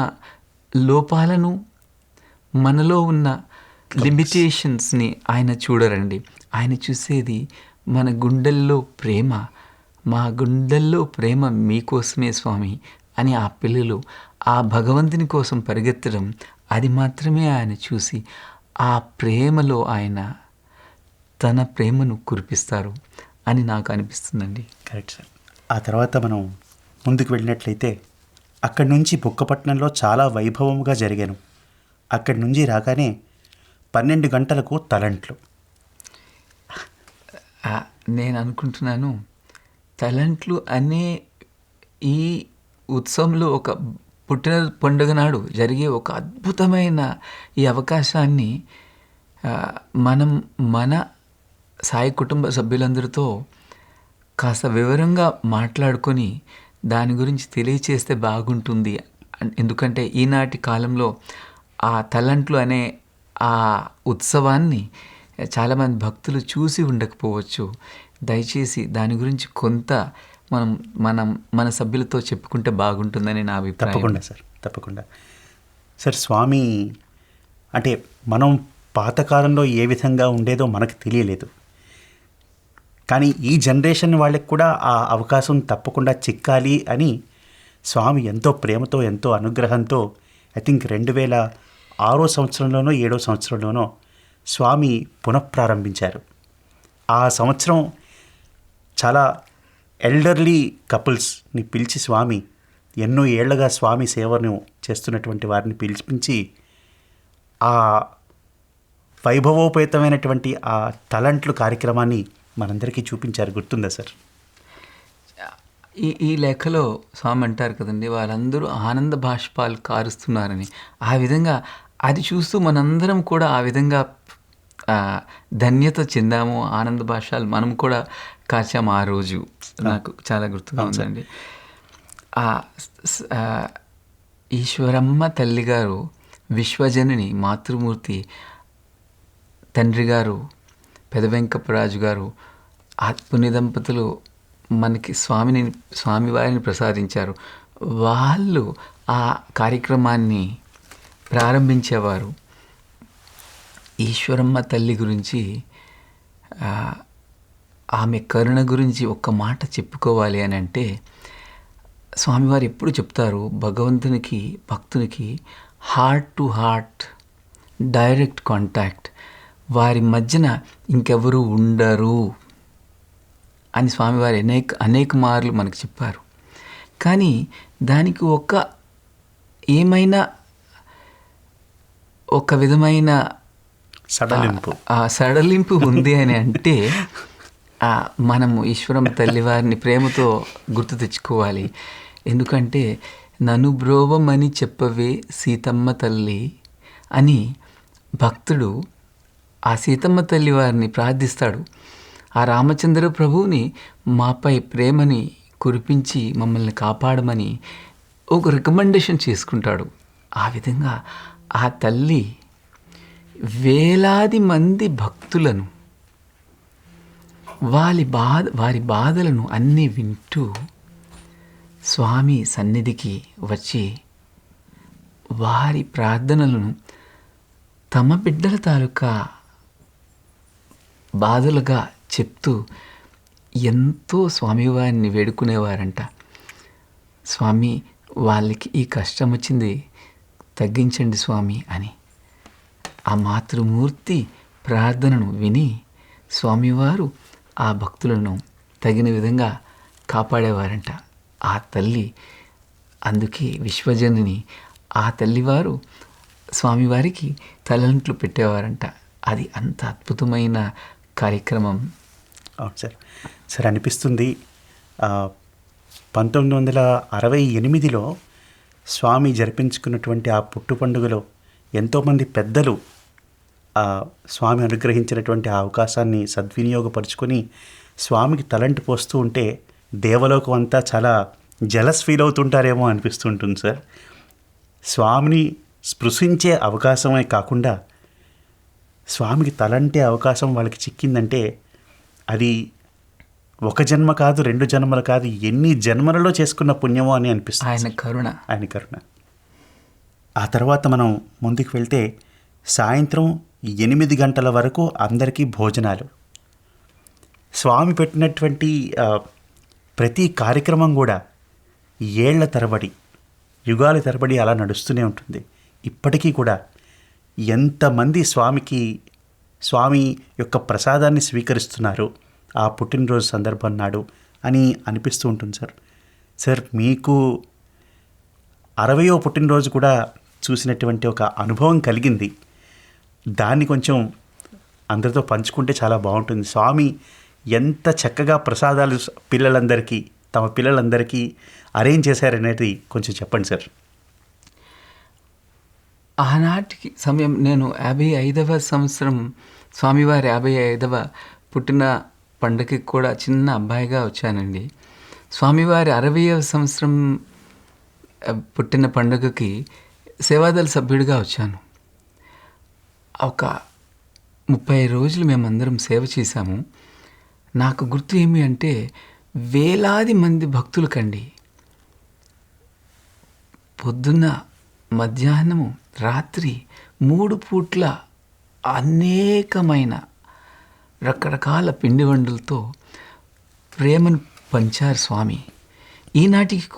లోపాలను, మనలో ఉన్న లిమిటేషన్స్ని ఆయన చూడరండి. ఆయన చూసేది మన గుండెల్లో ప్రేమ. మా గుండెల్లో ప్రేమ మీకోసమే స్వామి అని ఆ పిల్లలు ఆ భగవంతుని కోసం పరిగెత్తడం, అది మాత్రమే ఆయన చూసి ఆ ప్రేమలో ఆయన తన ప్రేమను కురిపిస్తారు అని నాకు అనిపిస్తుందండి. Correct sir. ఆ తర్వాత మనం ముందుకు వెళ్ళినట్లయితే అక్కడి నుంచి బుక్కపట్నంలో చాలా వైభవంగా జరిగాను. అక్కడి నుంచి రాగానే 12 గంటలకు తలంట్లు. నేను అనుకుంటున్నాను, తలంట్లు అనే ఈ ఉత్సవంలో ఒక పుట్టిన పండుగ నాడు జరిగే ఒక అద్భుతమైన ఈ అవకాశాన్ని మనం మన సాయి కుటుంబ సభ్యులందరితో కాస్త వివరంగా మాట్లాడుకొని దాని గురించి తెలియచేస్తే బాగుంటుంది. ఎందుకంటే ఈనాటి కాలంలో ఆ తలంట్లు అనే ఆ ఉత్సవాన్ని చాలామంది భక్తులు చూసి ఉండకపోవచ్చు. దయచేసి దాని గురించి కొంత మన సభ్యులతో చెప్పుకుంటే బాగుంటుందని నా అభిప్రాయం. తప్పకుండా సార్, తప్పకుండా సార్. స్వామి అంటే మనం పాతకాలంలో ఏ విధంగా ఉండేదో మనకు తెలియలేదు, కానీ ఈ జనరేషన్ వాళ్ళకి కూడా ఆ అవకాశం తప్పకుండా చిక్కాలి అని స్వామి ఎంతో ప్రేమతో, ఎంతో అనుగ్రహంతో ఐ థింక్ 2006 సంవత్సరంలోనో 7వ సంవత్సరంలోనో స్వామి పునఃప్రారంభించారు. ఆ సంవత్సరం చాలా ఎల్డర్లీ కపుల్స్ని పిలిచి స్వామి ఎన్నో ఏళ్లుగా స్వామి సేవను చేస్తున్నటువంటి వారిని పిలిపించి ఆ వైభవోపేతమైనటువంటి ఆ తలంట్లు కార్యక్రమాన్ని మనందరికీ చూపించారు. గుర్తుందా సార్? ఈ లేఖలో స్వామి అంటారు కదండి, వాళ్ళందరూ ఆనంద బాష్పాలు కారుస్తున్నారని. ఆ విధంగా అది చూస్తూ మనందరం కూడా ఆ విధంగా ధన్యత చెందాము, ఆనంద బాష్పాలు మనం కూడా కాచాము ఆ రోజు. నాకు చాలా గుర్తుగా ఉందండి. ఈశ్వరమ్మ తల్లి గారు, విశ్వజనని మాతృమూర్తి తండ్రి గారు పెదవెంకప్పరాజు గారు, పుణ్య దంపతులు మనకి స్వామివారిని ప్రసాదించారు, వాళ్ళు ఆ కార్యక్రమాన్ని ప్రారంభించేవారు. ఈశ్వరమ్మ తల్లి గురించి, ఆమె కరుణ గురించి ఒక్క మాట చెప్పుకోవాలి అని అంటే, స్వామివారు ఎప్పుడు చెప్తారు, భగవంతునికి భక్తునికి heart to heart direct contact, వారి మధ్యన ఇంకెవరూ ఉండరు అని స్వామివారు అనేక మార్లు మనకు చెప్పారు. కానీ దానికి ఏమైనా ఒక విధమైన సడలింపు ఉంది అని అంటే మనము ఈశ్వరమ్మ తల్లి వారిని ప్రేమతో గుర్తు తెచ్చుకోవాలి. ఎందుకంటే నన్ను బ్రోవమని చెప్పవే సీతమ్మ తల్లి అని భక్తుడు ఆ సీతమ్మ తల్లి వారిని ప్రార్థిస్తాడు. ఆ రామచంద్ర ప్రభువుని మాపై ప్రేమని కురిపించి మమ్మల్ని కాపాడమని ఒక రికమెండేషన్ చేసుకుంటాడు. ఆ విధంగా ఆ తల్లి వేలాది మంది భక్తులను వారి బాధలను అన్నీ వింటూ స్వామి సన్నిధికి వచ్చి వారి ప్రార్థనలను తమ బిడ్డల తాలూకా బాధలుగా చెప్తూ ఎంతో స్వామివారిని వేడుకునేవారంట. స్వామి, వాళ్ళకి ఈ కష్టం వచ్చింది, తగ్గించండి స్వామి అని. ఆ మాతృమూర్తి ప్రార్థనను విని స్వామివారు ఆ భక్తులను తగిన విధంగా కాపాడేవారంట. ఆ తల్లి, అందుకే విశ్వజనని, ఆ తల్లివారు స్వామివారికి తలంట్లు పెట్టేవారంట. అది అంత అద్భుతమైన కార్యక్రమం. అవును సార్. సార్ అనిపిస్తుంది 1968లో స్వామి జరిపించుకున్నటువంటి ఆ పుట్టు పండుగలో ఎంతోమంది పెద్దలు స్వామి అనుగ్రహించినటువంటి ఆ అవకాశాన్ని సద్వినియోగపరుచుకొని స్వామికి తలంటి పోస్తూ ఉంటే దేవలోకం అంతా చాలా జలస్ ఫీల్ అవుతుంటారేమో అనిపిస్తుంటుంది సార్. స్వామిని స్పృశించే అవకాశమే కాకుండా స్వామికి తలంటే అవకాశం వాళ్ళకి చిక్కిందంటే అది ఒక జన్మ కాదు, 2 జన్మలు కాదు, ఎన్ని జన్మలలో చేసుకున్న పుణ్యమో అని అనిపిస్తుంది. ఆయన కరుణ. ఆ తర్వాత మనం ముందుకు వెళ్తే సాయంత్రం 8 గంటల వరకు అందరికీ భోజనాలు. స్వామి పెట్టినటువంటి ప్రతి కార్యక్రమం కూడా ఏళ్ల తరబడి, యుగాల తరబడి అలా నడుస్తూనే ఉంటుంది. ఇప్పటికీ కూడా ఎంతమంది స్వామి యొక్క ప్రసాదాన్ని స్వీకరిస్తున్నారు ఆ పుట్టినరోజు సందర్భం నాడు అని అనిపిస్తూ ఉంటుంది సార్. సార్, మీకు 60వ పుట్టినరోజు కూడా చూసినటువంటి ఒక అనుభవం కలిగింది. దాన్ని కొంచెం అందరితో పంచుకుంటే చాలా బాగుంటుంది. స్వామి ఎంత చక్కగా ప్రసాదాలు తమ పిల్లలందరికీ అరేంజ్ చేశారనేది కొంచెం చెప్పండి సార్. ఆనాటికి సమయం, నేను 55వ సంవత్సరం స్వామివారి 55వ పుట్టిన పండుగకి కూడా చిన్న అబ్బాయిగా వచ్చానండి. స్వామివారి 60వ సంవత్సరం పుట్టిన పండుగకి సేవాదళ సభ్యుడిగా వచ్చాను. ఒక 30 రోజులు మేమందరం సేవ చేశాము. నాకు గుర్తు ఏమి అంటే, వేలాది మంది భక్తులకండి పొద్దున్న, మధ్యాహ్నము, రాత్రి 3 పూట్ల అనేకమైన రకరకాల పిండి వంటలతో ప్రేమను పంచారు స్వామి. ఈనాటికి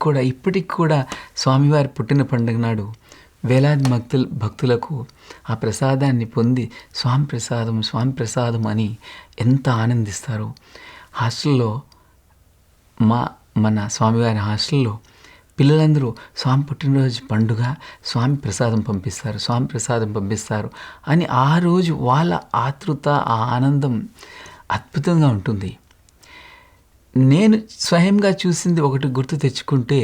కూడా ఇప్పటికి కూడా స్వామివారి పుట్టిన పండుగ నాడు వేలాది భక్తులకు ఆ ప్రసాదాన్ని పొంది స్వామి ప్రసాదం అని ఎంత ఆనందిస్తారో. హాస్టల్లో మన స్వామివారి హాస్టల్లో పిల్లలందరూ స్వామి పుట్టినరోజు పండుగ, స్వామి ప్రసాదం పంపిస్తారు అని ఆ రోజు వాళ్ళ ఆతృత, ఆ ఆనందం అద్భుతంగా ఉంటుంది. నేను స్వయంగా చూసింది ఒకటి గుర్తు తెచ్చుకుంటే,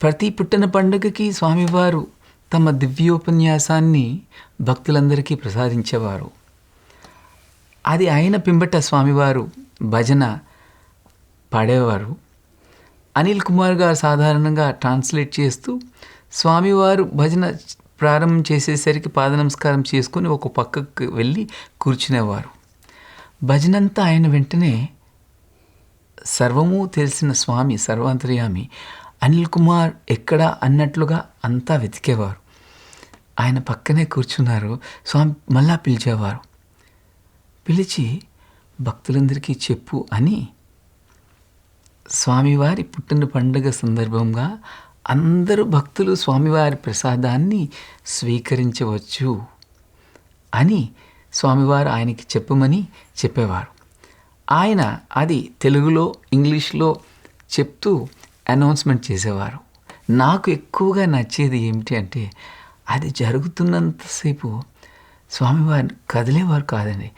ప్రతి పుట్టిన పండుగకి స్వామివారు తమ దివ్యోపన్యాసాన్ని భక్తులందరికీ ప్రసాదించేవారు. అది అయిన పింబట స్వామివారు భజన పాడేవారు. అనిల్ కుమార్ గారు సాధారణంగా ట్రాన్స్లేట్ చేస్తూ స్వామివారు భజన ప్రారంభం చేసేసరికి పాద నమస్కారం చేసుకుని ఒక పక్కకు వెళ్ళి కూర్చునేవారు. భజనంతా ఆయన వెంటనే సర్వము తెలిసిన స్వామి సర్వాంతర్యామి అనిల్ కుమార్ ఎక్కడ అన్నట్లుగా అంతా వెతికేవారు. ఆయన పక్కనే కూర్చున్నారు. స్వామి మళ్ళా పిలిచేవారు. పిలిచి భక్తులందరికీ చెప్పు అని స్వామివారి పుట్టిన పండుగ సందర్భంగా అందరూ భక్తులు స్వామివారి ప్రసాదాన్ని స్వీకరించవచ్చు అని స్వామివారు ఆయనకి చెప్పమని చెప్పేవారు. ఆయన అది తెలుగులో ఇంగ్లీష్లో చెప్తూ అనౌన్స్మెంట్ చేసేవారు. నాకు ఎక్కువగా నచ్చేది ఏమిటి అంటే అది జరుగుతున్నంతసేపు స్వామివారు కదిలేవారు కాదండి,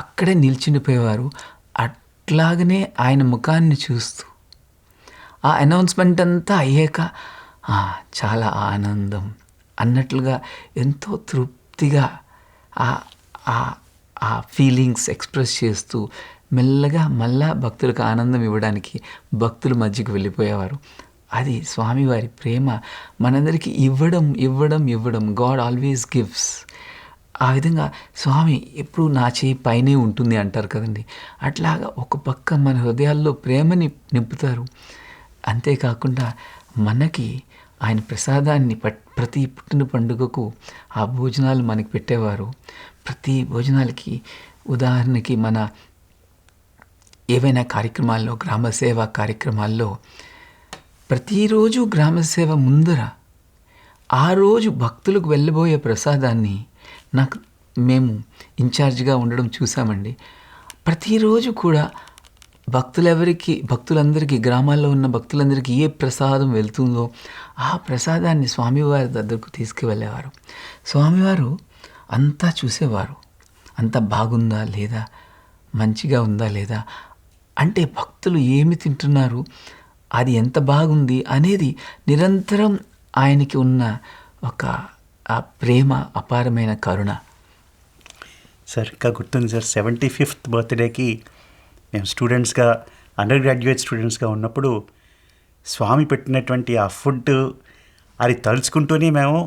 అక్కడే నిల్చుండిపోయేవారు. అట్లాగనే ఆయన ముఖాన్ని చూస్తూ ఆ అనౌన్స్మెంట్ అంతా అయ్యాక చాలా ఆనందం అన్నట్లుగా ఎంతో తృప్తిగా ఆ ఫీలింగ్స్ ఎక్స్ప్రెస్ చేస్తూ మెల్లగా మళ్ళా భక్తులకు ఆనందం ఇవ్వడానికి భక్తుల మధ్యకు వెళ్ళిపోయేవారు. అది స్వామివారి ప్రేమ మనందరికీ ఇవ్వడం ఇవ్వడం ఇవ్వడం. God always gives. ఆ విధంగా స్వామి ఎప్పుడు నా చేయి పైనే ఉంటుంది అంటారు కదండి. అట్లాగా ఒక పక్క మన హృదయాల్లో ప్రేమని నింపుతారు. అంతేకాకుండా మనకి ఆయన ప్రసాదాన్ని ప్రతి పుట్టిన పండుగకు ఆ భోజనాలు మనకి పెట్టేవారు. ప్రతి భోజనాలకి ఉదాహరణకి మన ఏవైనా కార్యక్రమాల్లో గ్రామసేవ కార్యక్రమాల్లో ప్రతిరోజు గ్రామసేవ ముందర ఆ రోజు భక్తులకు వెళ్ళబోయే ప్రసాదాన్ని మేము ఇన్ఛార్జిగా ఉండడం చూసామండి. ప్రతిరోజు కూడా భక్తులందరికీ గ్రామాల్లో ఉన్న భక్తులందరికీ ఏ ప్రసాదం వెళ్తుందో ఆ ప్రసాదాన్ని స్వామివారి దగ్గరకు తీసుకువెళ్ళేవారు. స్వామివారు అంతా చూసేవారు. అంతా బాగుందా లేదా, మంచిగా ఉందా లేదా, అంటే భక్తులు ఏమి తింటున్నారు, అది ఎంత బాగుంది అనేది నిరంతరం ఆయనకి ఉన్న ఒక ఆ ప్రేమ, అపారమైన కరుణ. సార్ ఇంకా గుర్తుంది సార్, 75th బర్త్డేకి మేము స్టూడెంట్స్గా అండర్ గ్రాడ్యుయేట్ స్టూడెంట్స్గా ఉన్నప్పుడు స్వామి పెట్టినటువంటి ఆ ఫుడ్ అది తలుచుకుంటూనే మేము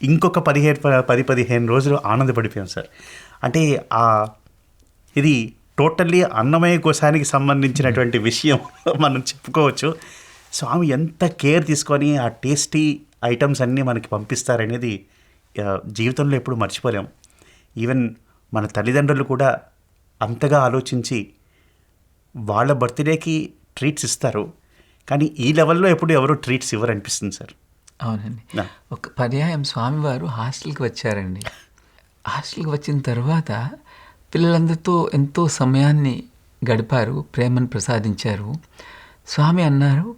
ఇంకొక 10-15 రోజులు ఆనందపడిపోయాం సార్. అంటే ఇది టోటల్లీ అన్నమయ్య కోశానికి సంబంధించినటువంటి విషయం మనం చెప్పుకోవచ్చు. స్వామి ఎంత కేర్ తీసుకొని ఆ టేస్టీ ఐటమ్స్ అన్నీ మనకి పంపిస్తారనేది జీవితంలో ఎప్పుడు మర్చిపోలేం. ఈవెన్ మన తల్లిదండ్రులు కూడా అంతగా ఆలోచించి వాళ్ళ బర్త్డేకి ట్రీట్స్ ఇస్తారు, కానీ ఈ లెవెల్లో ఎప్పుడు ఎవరు ట్రీట్స్ ఇవ్వరు అనిపిస్తుంది సార్. అవునండి. ఒక పర్యాయం స్వామివారు హాస్టల్కి వచ్చారండి. హాస్టల్కి వచ్చిన తర్వాత పిల్లలందరితో ఎంతో సమయాన్ని గడిపారు, ప్రేమను ప్రసాదించారు. స్వామి అన్నారు,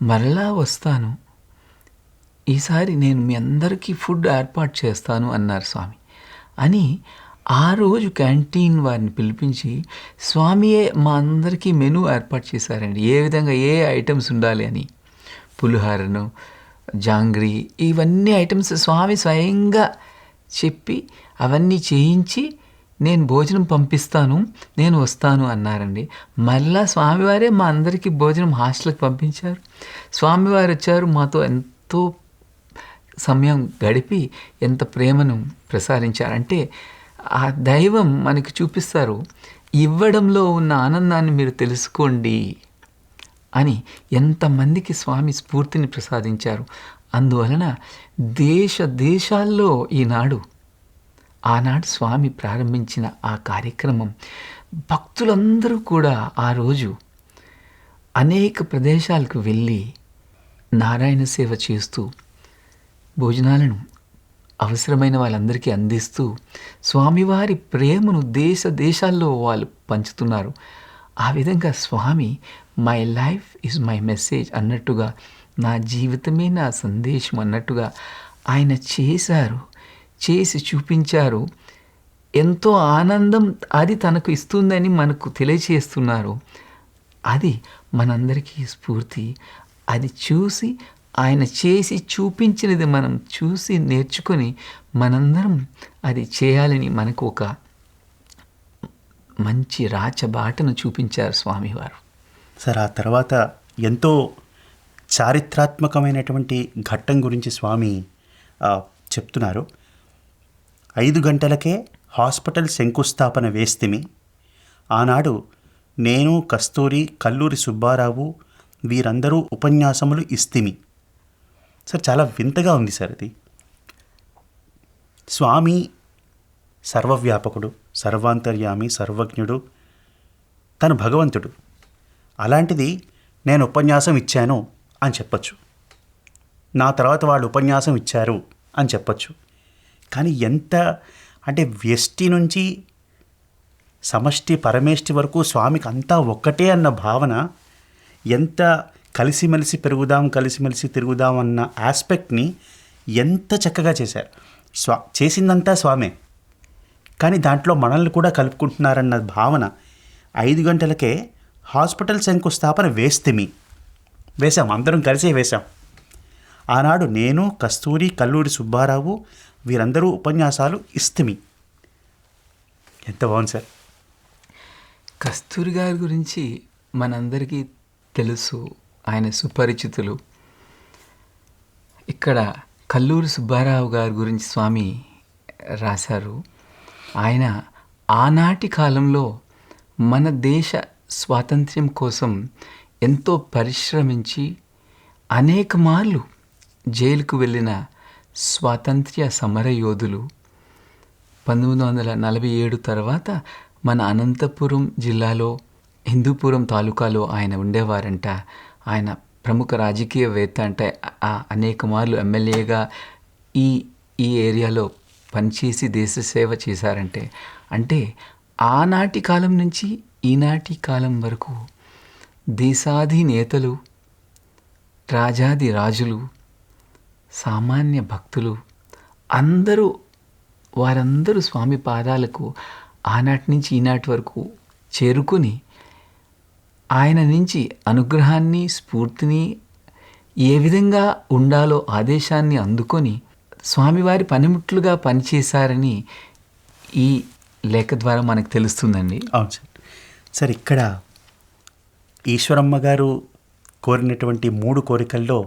మరలా వస్తాను, ఈసారి నేను మీ అందరికీ ఫుడ్ ఏర్పాటు చేస్తాను అన్నారు స్వామి. అని ఆ రోజు క్యాంటీన్ వారిని పిలిపించి స్వామియే మా అందరికీ మెనూ ఏర్పాటు చేశారండి. ఏ విధంగా ఏ ఐటమ్స్ ఉండాలి అని. పులిహోరను, జాంగ్రీ, ఇవన్నీ ఐటమ్స్ స్వామి స్వయంగా చెప్పి అవన్నీ చేయించి నేను భోజనం పంపిస్తాను, నేను వస్తాను అన్నారండి. మళ్ళా స్వామివారే మా అందరికీ భోజనం హాస్టల్కి పంపించారు. స్వామివారు వచ్చారు, మాతో ఎంతో సమయం గడిపి ఎంత ప్రేమను ప్రసారించారంటే ఆ దైవం మనకి చూపిస్తారు, ఇవ్వడంలో ఉన్న ఆనందాన్ని మీరు తెలుసుకోండి అని ఎంతమందికి స్వామి స్ఫూర్తిని ప్రసాదించారు. అందువలన దేశాల్లో ఆనాడు స్వామి ప్రారంభించిన ఆ కార్యక్రమం భక్తులందరూ కూడా ఆ రోజు అనేక ప్రదేశాలకు వెళ్ళి నారాయణ సేవ చేస్తూ భోజనాలను అవసరమైన వాళ్ళందరికీ అందిస్తూ స్వామివారి ప్రేమను దేశాల్లో వాళ్ళు పంచుతున్నారు. ఆ విధంగా Swami my life is my message అన్నట్టుగా, నా జీవితమే నా సందేశం అన్నట్టుగా ఆయన చేసి చూపించారు. ఎంతో ఆనందం అది తనకు ఇస్తుందని మనకు తెలియచేస్తున్నారు. అది మనందరికీ స్ఫూర్తి. అది చూసి ఆయన చేసి చూపించినది మనం చూసి నేర్చుకొని మనందరం అది చేయాలని మనకు ఒక మంచి రాచబాటను చూపించారు స్వామివారు. సార్ ఆ తర్వాత ఎంతో చారిత్రాత్మకమైనటువంటి ఘట్టం గురించి స్వామి చెప్తున్నారు. 5 గంటలకే హాస్పిటల్ శంకుస్థాపన వేస్తిమి, ఆనాడు నేను, కస్తూరి, కల్లూరి సుబ్బారావు వీరందరూ ఉపన్యాసములు ఇస్తిమి. సార్ చాలా వింతగా ఉంది సార్ ఇది. స్వామి సర్వవ్యాపకుడు, సర్వాంతర్యామి, సర్వజ్ఞుడు, తను భగవంతుడు. అలాంటిది నేను ఉపన్యాసం ఇచ్చాను అని చెప్పచ్చు, నా తర్వాత వాళ్ళు ఉపన్యాసం ఇచ్చారు అని చెప్పచ్చు. కానీ ఎంత అంటే వ్యష్టి నుంచి సమష్టి పరమేష్టి వరకు స్వామికి అంతా ఒక్కటే అన్న భావన, ఎంత కలిసిమెలిసి పెరుగుదాం, కలిసిమెలిసి తిరుగుదాం అన్న ఆస్పెక్ట్ని ఎంత చక్కగా చేశారు. చేసిందంతా స్వామే, కానీ దాంట్లో మనల్ని కూడా కలుపుకుంటున్నారన్న భావన. 5 గంటలకే హాస్పిటల్ శంకుస్థాపన వేశాం, అందరం కలిసే వేశాం. ఆనాడు నేను, కస్తూరి, కల్లూరి సుబ్బారావు వీరందరూ ఉపన్యాసాలు ఇస్తిమి. ఎంత బాగుంది సార్. కస్తూరి గారి గురించి మనందరికీ తెలుసు, ఆయన సుపరిచితులు. ఇక్కడ కల్లూరి సుబ్బారావు గారి గురించి స్వామి రాశారు. ఆయన ఆనాటి కాలంలో మన దేశ స్వాతంత్ర్యం కోసం ఎంతో పరిశ్రమించి అనేక మార్లు జైలుకు వెళ్ళిన స్వాతంత్ర్య సమరయోధులు. 1947 తర్వాత మన అనంతపురం జిల్లాలో హిందూపురం తాలూకాలో ఆయన ఉండేవారంట. ఆయన ప్రముఖ రాజకీయవేత్త, అంటే అనేక మార్లు ఎమ్మెల్యేగా ఈ ఏరియాలో పనిచేసి దేశ సేవ చేశారంటే, అంటే ఆనాటి కాలం నుంచి ఈనాటి కాలం వరకు దేశాధినేతలు, రాజాది రాజులు, సామాన్య భక్తులు వారందరూ స్వామి పాదాలకు ఆనాటి నుంచి ఈనాటి వరకు చేరుకుని ఆయన నుంచి అనుగ్రహాన్ని, స్ఫూర్తిని, ఏ విధంగా ఉండాలో ఆదేశాన్ని అందుకొని స్వామివారి పనిముట్లుగా పనిచేశారని ఈ లేఖ ద్వారా మనకు తెలుస్తుందండి. అవును సార్. సార్, ఇక్కడ ఈశ్వరమ్మ గారు కోరినటువంటి 3 కోరికల్లో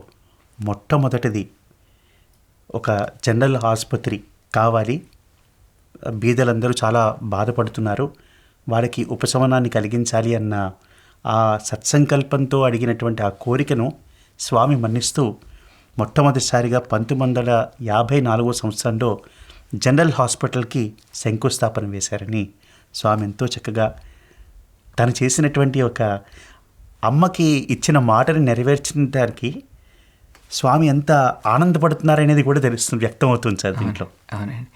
మొట్టమొదటిది ఒక జనరల్ ఆసుపత్రి కావాలి, బీదలందరూ చాలా బాధపడుతున్నారు, వారికి ఉపశమనాన్ని కలిగించాలి అన్న ఆ సత్సంకల్పంతో అడిగినటువంటి ఆ కోరికను స్వామి మన్నిస్తూ మొట్టమొదటిసారిగా 1954 సంవత్సరంలో జనరల్ హాస్పిటల్కి శంకుస్థాపన వేశారని స్వామి ఎంతో చక్కగా తను చేసినటువంటి ఒక అమ్మకి ఇచ్చిన మాటని నెరవేర్చడానికి స్వామి ఎంత ఆనందపడుతున్నారనేది కూడా తెలుస్తుంది, వ్యక్తమవుతుంది సార్ దీంట్లో. అవునండి.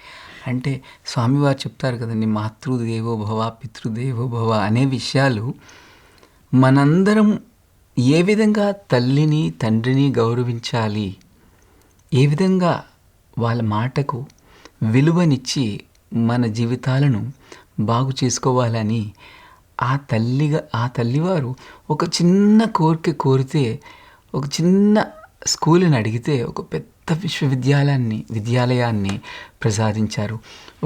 అంటే స్వామివారు చెప్తారు కదండి, మాతృదేవో భవ, పితృదేవో భవ అనే విషయాలు మనందరం ఏ విధంగా తల్లిని, తండ్రిని గౌరవించాలి, ఏ విధంగా వాళ్ళ మాటకు విలువనిచ్చి మన జీవితాలను బాగు చేసుకోవాలని ఆ తల్లివారు ఒక చిన్న కోరిక కోరితే, ఒక చిన్న స్కూల్ని అడిగితే ఒక పెద్ద విద్యాలయాన్ని ప్రసాదించారు.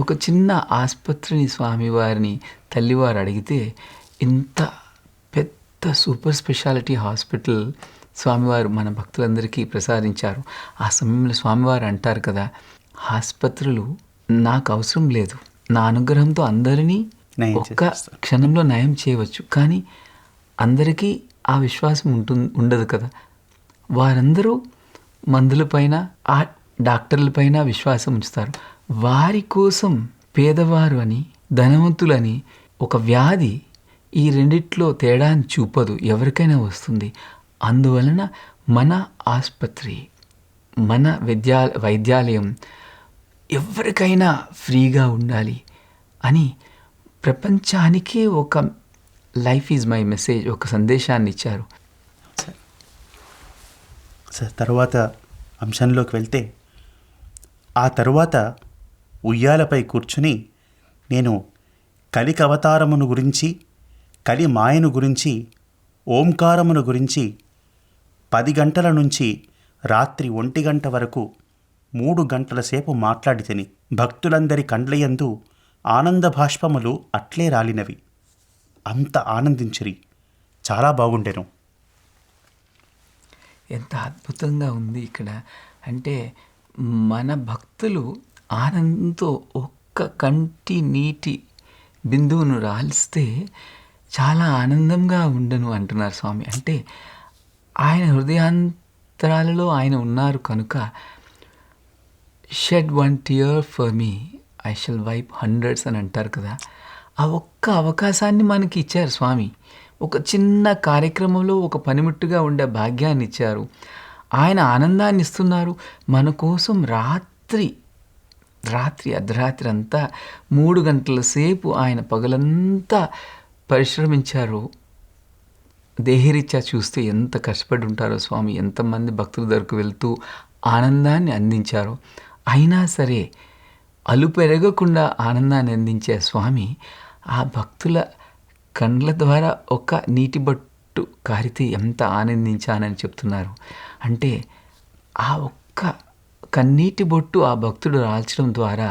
ఒక చిన్న ఆసుపత్రిని స్వామివారిని తల్లివారు అడిగితే ఇంత పెద్ద సూపర్ స్పెషాలిటీ హాస్పిటల్ స్వామివారు మన భక్తులందరికీ ప్రసాదించారు. ఆ సమయంలో స్వామివారు అంటారు కదా, ఆసుపత్రులు నాకు అవసరం లేదు, నా అనుగ్రహంతో అందరినీ ఒక్క క్షణంలో నయం చేయవచ్చు, కానీ అందరికీ ఆ విశ్వాసం ఉండదు కదా. వారందరూ మందులపైన, ఆ డాక్టర్లపైన విశ్వాసం ఉంచుతారు. వారి కోసం పేదవారు అని, ధనవంతులని ఒక వ్యాధి ఈ రెండిట్లో తేడాన్ని చూపదు, ఎవరికైనా వస్తుంది. అందువలన మన ఆసుపత్రి, మన వైద్యాలయం ఎవరికైనా ఫ్రీగా ఉండాలి అని ప్రపంచానికి ఒక లైఫ్ ఈజ్ మై మెసేజ్, ఒక సందేశాన్ని ఇచ్చారు. సార్, తర్వాత అంశంలోకి వెళ్తే, ఆ తరువాత ఉయ్యాలపై కూర్చుని నేను కలికి అవతారమును గురించి, కలి మాయను గురించి, ఓంకారమును గురించి 10 గంటల నుంచి రాత్రి 1 గంట వరకు 3 గంటల సేపు మాట్లాడి తిని భక్తులందరి కండ్లయందు ఆనంద భాష్పములు అట్లే రాలినవి. అంత ఆనందించిరి, చాలా బాగుండెను. ఎంత అద్భుతంగా ఉంది ఇక్కడ. అంటే మన భక్తులు ఆనందంతో ఒక్క కంటి బిందువును రాల్స్తే చాలా ఆనందంగా ఉండను అంటున్నారు స్వామి. అంటే ఆయన హృదయాంతరాలలో ఆయన ఉన్నారు కనుక shed 1 tear for me I shall wipe hundreds అని అంటారు కదా. ఆ ఒక్క అవకాశాన్ని మనకి ఇచ్చారు స్వామి. ఒక చిన్న కార్యక్రమంలో ఒక పనిముట్టుగా ఉండే భాగ్యాన్ని ఇచ్చారు. ఆయన ఆనందాన్ని ఇస్తున్నారు. మన కోసం రాత్రి అర్ధరాత్రి అంతా 3 గంటల సేపు ఆయన పగలంతా పరిశ్రమించారు. దేహరీత్యా చూస్తే ఎంత కష్టపడి ఉంటారో స్వామి, ఎంతమంది భక్తుల దగ్గరకు వెళ్తూ ఆనందాన్ని అందించారో. అయినా సరే అలుపెరగకుండా ఆనందాన్ని అందించే స్వామి ఆ భక్తుల కండ్ల ద్వారా ఒక నీటి బొట్టు కారితే ఎంత ఆనందించానని చెప్తున్నారు. అంటే ఆ ఒక్క కన్నీటి బొట్టు ఆ భక్తుడు రాల్చడం ద్వారా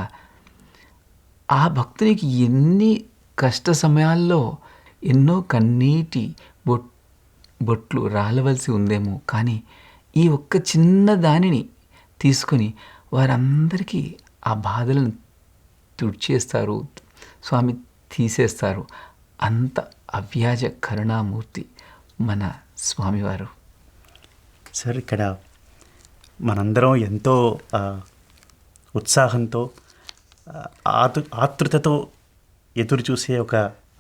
ఆ భక్తునికి ఎన్ని కష్ట సమయాల్లో ఎన్నో కన్నీటి బొట్లు రాలవలసి ఉందేమో, కానీ ఈ ఒక్క చిన్న దానిని తీసుకొని వారందరికీ ఆ బాధలను తుడిచేస్తారు స్వామి, తీసేస్తారు. అంత అవ్యాజ కరుణామూర్తి మన స్వామివారు. సార్, ఇక్కడ మనందరం ఎంతో ఉత్సాహంతో ఆతృతతో ఎదురు చూసే ఒక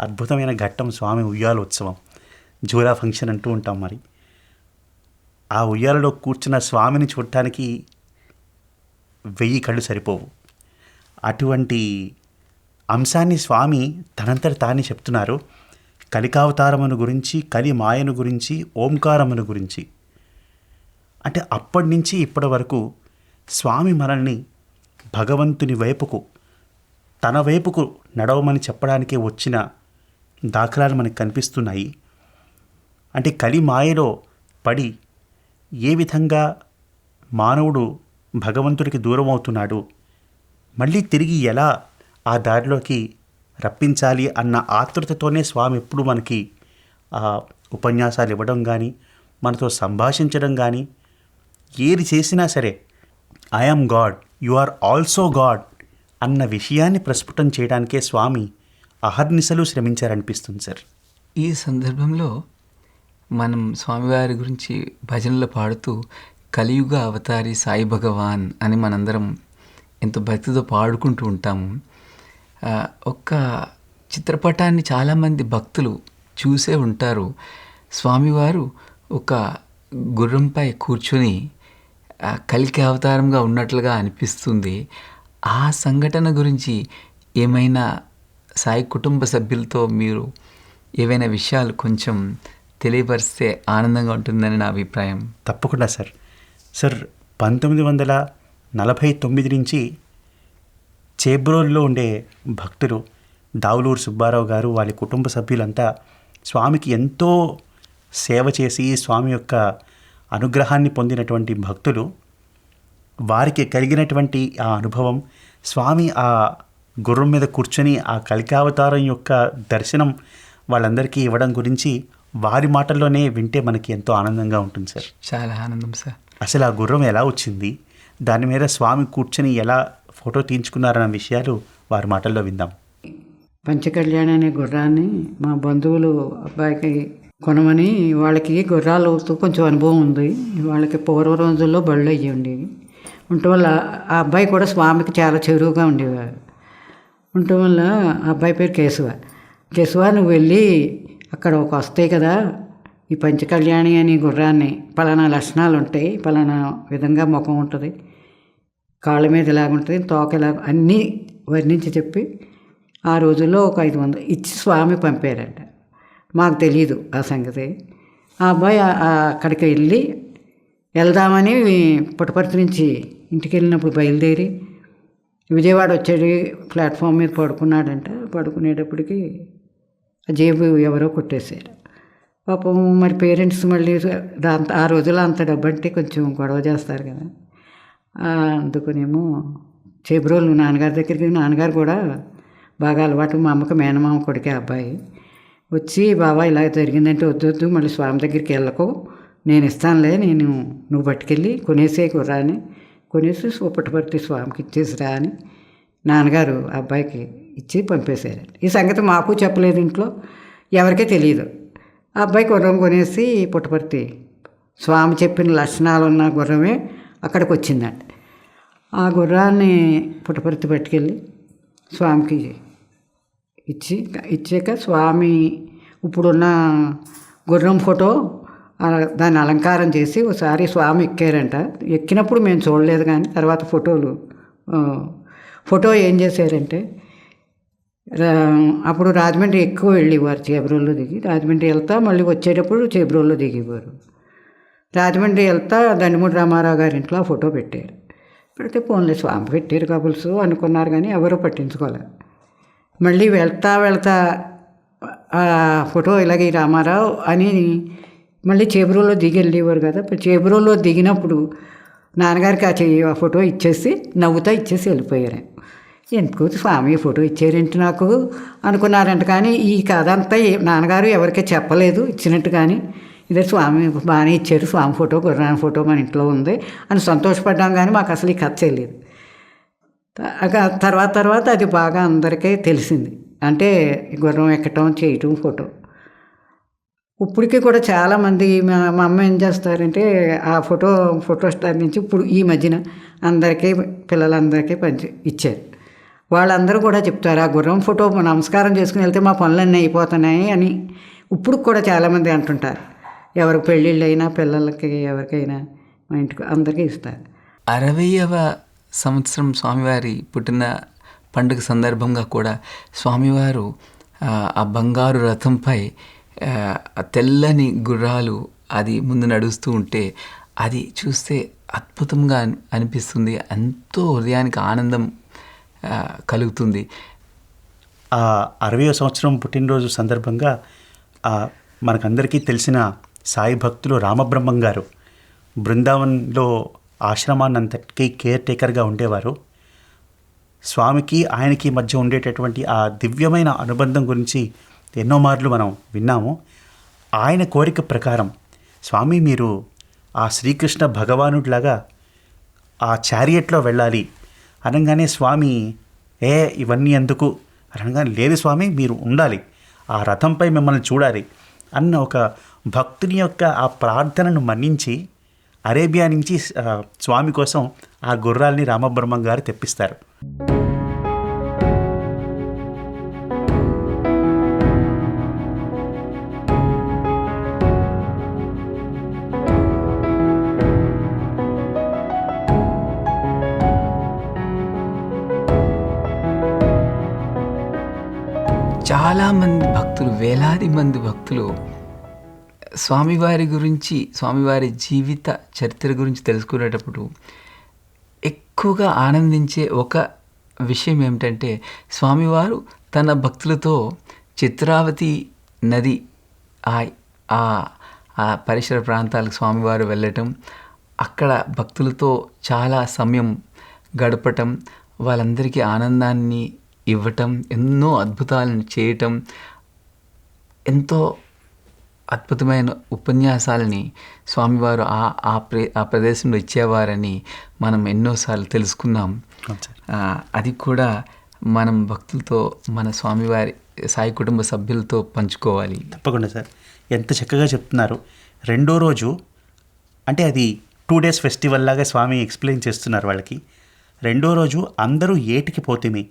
అద్భుతమైన ఘట్టం స్వామి ఉయ్యాల ఉత్సవం, జూరా ఫంక్షన్ అంటూ ఉంటాం. మరి ఆ ఉయ్యాలలో కూర్చున్న స్వామిని చూడటానికి 1000 కళ్ళు సరిపోవు. అటువంటి అంశాన్ని స్వామి తనంతట తానే చెప్తున్నారు. కలికావతారమును గురించి, కలి మాయను గురించి, ఓంకారమును గురించి. అంటే అప్పటి నుంచి ఇప్పటి వరకు స్వామి మనల్ని భగవంతుని వైపుకు, తన వైపుకు నడవమని చెప్పడానికే వచ్చిన దాఖలాలు మనకు కనిపిస్తున్నాయి. అంటే కలి మాయలో పడి ఏ విధంగా మానవుడు భగవంతుడికి దూరం అవుతున్నాడు, మళ్ళీ తిరిగి ఎలా ఆ దారిలోకి రప్పించాలి అన్న ఆతృతతోనే స్వామి ఎప్పుడు మనకి ఉపన్యాసాలు ఇవ్వడం కానీ, మనతో సంభాషించడం కానీ, ఏది చేసినా సరే I'm God, you are also God అన్న విషయాన్ని ప్రస్ఫుటం చేయడానికే స్వామి అహర్నిశలు శ్రమించారనిపిస్తుంది సార్. ఈ సందర్భంలో మనం స్వామివారి గురించి భజనలు పాడుతూ కలియుగ అవతారి సాయి భగవాన్ అని మనందరం ఎంతో భక్తితో పాడుకుంటూ ఉంటాము. ఒక్క చిత్రపటాన్ని చాలామంది భక్తులు చూసే ఉంటారు. స్వామివారు ఒక గుర్రంపై కూర్చొని కలికి అవతారంగా ఉన్నట్లుగా అనిపిస్తుంది. ఆ సంఘటన గురించి ఏమైనా సాయి కుటుంబ సభ్యులతో మీరు ఏవైనా విషయాలు కొంచెం తెలియపరిస్తే ఆనందంగా ఉంటుందని నా అభిప్రాయం. తప్పకుండా సార్. సార్, 1949 నుంచి చేబ్రోల్లో ఉండే భక్తులు దావులూరు సుబ్బారావు గారు, వాళ్ళ కుటుంబ సభ్యులంతా స్వామికి ఎంతో సేవ చేసి స్వామి యొక్క అనుగ్రహాన్ని పొందినటువంటి భక్తులు. వారికి కలిగినటువంటి ఆ అనుభవం, స్వామి ఆ గుర్రం మీద కూర్చొని ఆ కలికావతారం యొక్క దర్శనం వాళ్ళందరికీ ఇవ్వడం గురించి వారి మాటల్లోనే వింటే మనకి ఎంతో ఆనందంగా ఉంటుంది సార్. చాలా ఆనందం సార్. అసలు ఆ గుర్రం ఎలా వచ్చింది, దాని మీద స్వామి కూర్చొని ఎలా ఫోటో తీయించుకున్నారన్న విషయాలు వారి మాటల్లో విందాం. పంచకళ్యాణి అనే గుర్రాన్ని మా బంధువులు అబ్బాయికి కొనమని, వాళ్ళకి గుర్రాలతో కొంచెం అనుభవం ఉంది. వాళ్ళకి పూర్వ రోజుల్లో బళ్ళు అయ్యి ఉండేవి. ఉండటం వల్ల ఆ అబ్బాయి కూడా స్వామికి చాలా చెరువుగా ఉండేవారు. ఉండటం వల్ల ఆ అబ్బాయి పేరు కేశవ. నువ్వు వెళ్ళి అక్కడ ఒక వస్తాయి కదా, ఈ పంచకళ్యాణి అని గుర్రాన్ని, పలానా లక్షణాలు ఉంటాయి, పలానా విధంగా ముఖం ఉంటుంది, కాళ్ళ మీద ఇలాగుంటుంది, తోక ఇలా అన్నీ వర్ణించి చెప్పి ఆ రోజుల్లో ఒక 500 ఇచ్చి స్వామి పంపారంట. మాకు తెలియదు ఆ సంగతి. ఆ అబ్బాయి అక్కడికి వెళ్దామని పుట్టపర్తి నుంచి ఇంటికి వెళ్ళినప్పుడు బయలుదేరి విజయవాడ వచ్చాడు. ప్లాట్ఫామ్ మీద పడుకున్నాడంట. పడుకునేటప్పటికి జేబు ఎవరో కొట్టేశారు. పాపం మరి పేరెంట్స్ మళ్ళీ ఆ రోజుల్లో అంత డబ్బు అంటే కొంచెం గొడవ చేస్తారు కదా. అందుకునేమో చేబ్రోలు నాన్నగారి దగ్గరికి, నాన్నగారు కూడా బాగా అలవాటు, మా అమ్మకి మేనమామ కొడుకే అబ్బాయి, వచ్చి బాబా ఇలా జరిగిందంటే వద్దు మళ్ళీ స్వామి దగ్గరికి వెళ్ళకు, నేను ఇస్తానులే, నువ్వు పట్టుకెళ్ళి కొనేసే గుర్రాన్ని కొనేసి పుట్టపర్తి స్వామికి ఇచ్చేసిరా అని నాన్నగారు అబ్బాయికి ఇచ్చి పంపేశారు. ఈ సంగతి మాకు చెప్పలేదు ఇంట్లో, ఎవరికీ తెలియదు. ఆ అబ్బాయి గుర్రం కొనేసి పుట్టపర్తి స్వామి చెప్పిన లక్షణాలు ఉన్న గుర్రమే అక్కడికి వచ్చిందండి. ఆ గుర్రాన్ని పుట్టపర్తి పట్టుకెళ్ళి స్వామికి ఇచ్చాక స్వామి ఇప్పుడున్న గుర్రం ఫోటో దాన్ని అలంకారం చేసి ఒకసారి స్వామి ఎక్కారంట. ఎక్కినప్పుడు మేము చూడలేదు, కానీ తర్వాత ఫోటో ఏం చేశారంటే, అప్పుడు రాజమండ్రి ఎక్కువ వెళ్ళేవారు, చేబ్రోల్లో దిగి రాజమండ్రి వెళ్తా మళ్ళీ వచ్చేటప్పుడు చేబ్రోల్లో దిగేవారు. రాజమండ్రి వెళ్తా దండిమూడి రామారావు గారి ఇంట్లో ఆ ఫోటో పెట్టారు. పెడితే పోన్లే స్వామి పెట్టారు కబుల్స్ అనుకున్నారు, కానీ ఎవరూ పట్టించుకోలేదు. మళ్ళీ వెళ్తా ఆ ఫోటో ఇలాగే రామారావు అని మళ్ళీ చేబ్రోల్లో దిగి వెళ్ళేవారు కదా. చేబ్రోల్లో దిగినప్పుడు నాన్నగారికి ఆ ఫోటో ఇచ్చేసి నవ్వుతా ఇచ్చేసి వెళ్ళిపోయారు. ఎందుకు స్వామి ఫోటో ఇచ్చారేంటి నాకు అనుకున్నారంట. కానీ ఈ కథ అంతా నాన్నగారు ఎవరికీ చెప్పలేదు ఇచ్చినట్టు. కానీ ఇదే స్వామి బాగానే ఇచ్చారు, స్వామి ఫోటో గుర్రాని ఫోటో మన ఇంట్లో ఉంది అని సంతోషపడ్డాం. కానీ మాకు అసలు ఈ కథ తెలియదు. తర్వాత అది బాగా అందరికీ తెలిసింది. అంటే గుర్రం ఎక్కటం చేయటం ఫోటో. ఇప్పటికీ కూడా చాలామంది మా అమ్మ ఏం చేస్తారంటే ఆ ఫోటో స్టార్ నుంచి ఇప్పుడు ఈ మధ్యన అందరికీ పిల్లలందరికీ ఇచ్చారు. వాళ్ళందరూ కూడా చెప్తారు ఆ గుర్రం ఫోటో నమస్కారం చేసుకుని వెళ్తే మా పనులన్నీ అయిపోతున్నాయి అని ఇప్పుడు కూడా చాలామంది అంటుంటారు. ఎవరికి పెళ్ళిళ్ళు అయినా పిల్లలకి ఎవరికైనా మా ఇంటికి అందరికీ ఇస్తారు. 60వ సంవత్సరం స్వామివారి పుట్టిన పండుగ సందర్భంగా కూడా స్వామివారు ఆ బంగారు రథంపై తెల్లని గుర్రాలు అది ముందు నడుస్తూ ఉంటే అది చూస్తే అద్భుతంగా అనిపిస్తుంది. ఎంతో హృదయానికి ఆనందం కలుగుతుంది. ఆ 60వ సంవత్సరం పుట్టినరోజు సందర్భంగా మనకందరికీ తెలిసిన సాయి భక్తులు రామబ్రహ్మం గారు బృందావన్లో ఆశ్రమాన్నంతటికీ కేర్ టేకర్గా ఉండేవారు. స్వామికి ఆయనకి మధ్య ఉండేటటువంటి ఆ దివ్యమైన అనుబంధం గురించి ఎన్నో మార్లు మనం విన్నాము. ఆయన కోరిక ప్రకారం స్వామి మీరు ఆ శ్రీకృష్ణ భగవానుడిలాగా ఆ చారియట్లో వెళ్ళాలి అనగానే స్వామి ఇవన్నీ ఎందుకు అనగానే లేదు స్వామి మీరు ఉండాలి, ఆ రథంపై మిమ్మల్ని చూడాలి అన్న ఒక భక్తుని యొక్క ఆ ప్రార్థనను మన్నించి అరేబియా నుంచి స్వామి కోసం ఆ గుర్రాల్ని రామబ్రహ్మం గారు తెప్పిస్తారు. చాలామంది భక్తులు, వేలాది మంది భక్తులు స్వామివారి గురించి, స్వామివారి జీవిత చరిత్ర గురించి తెలుసుకునేటప్పుడు ఎక్కువగా ఆనందించే ఒక విషయం ఏమిటంటే స్వామివారు తన భక్తులతో చిత్రావతి నది ఆ పరిసర ప్రాంతాలకు స్వామివారు వెళ్ళటం, అక్కడ భక్తులతో చాలా సమయం గడపటం, వాళ్ళందరికీ ఆనందాన్ని ఇవ్వటం, ఎన్నో అద్భుతాలను చేయటం, ఎంతో అద్భుతమైన ఉపన్యాసాలని స్వామివారు ఆ ప్రదేశంలో ఇచ్చేవారని మనం ఎన్నోసార్లు తెలుసుకున్నాం. అది కూడా మనం భక్తులతో మన స్వామివారి సాయి కుటుంబ సభ్యులతో పంచుకోవాలి. తప్పకుండా సార్, ఎంత చక్కగా చెప్తున్నారు. రెండో రోజు అంటే అది 2 days ఫెస్టివల్ లాగా స్వామి ఎక్స్ప్లెయిన్ చేస్తున్నారు వాళ్ళకి. రెండో రోజు అందరూ ఏటికి పోతిమి,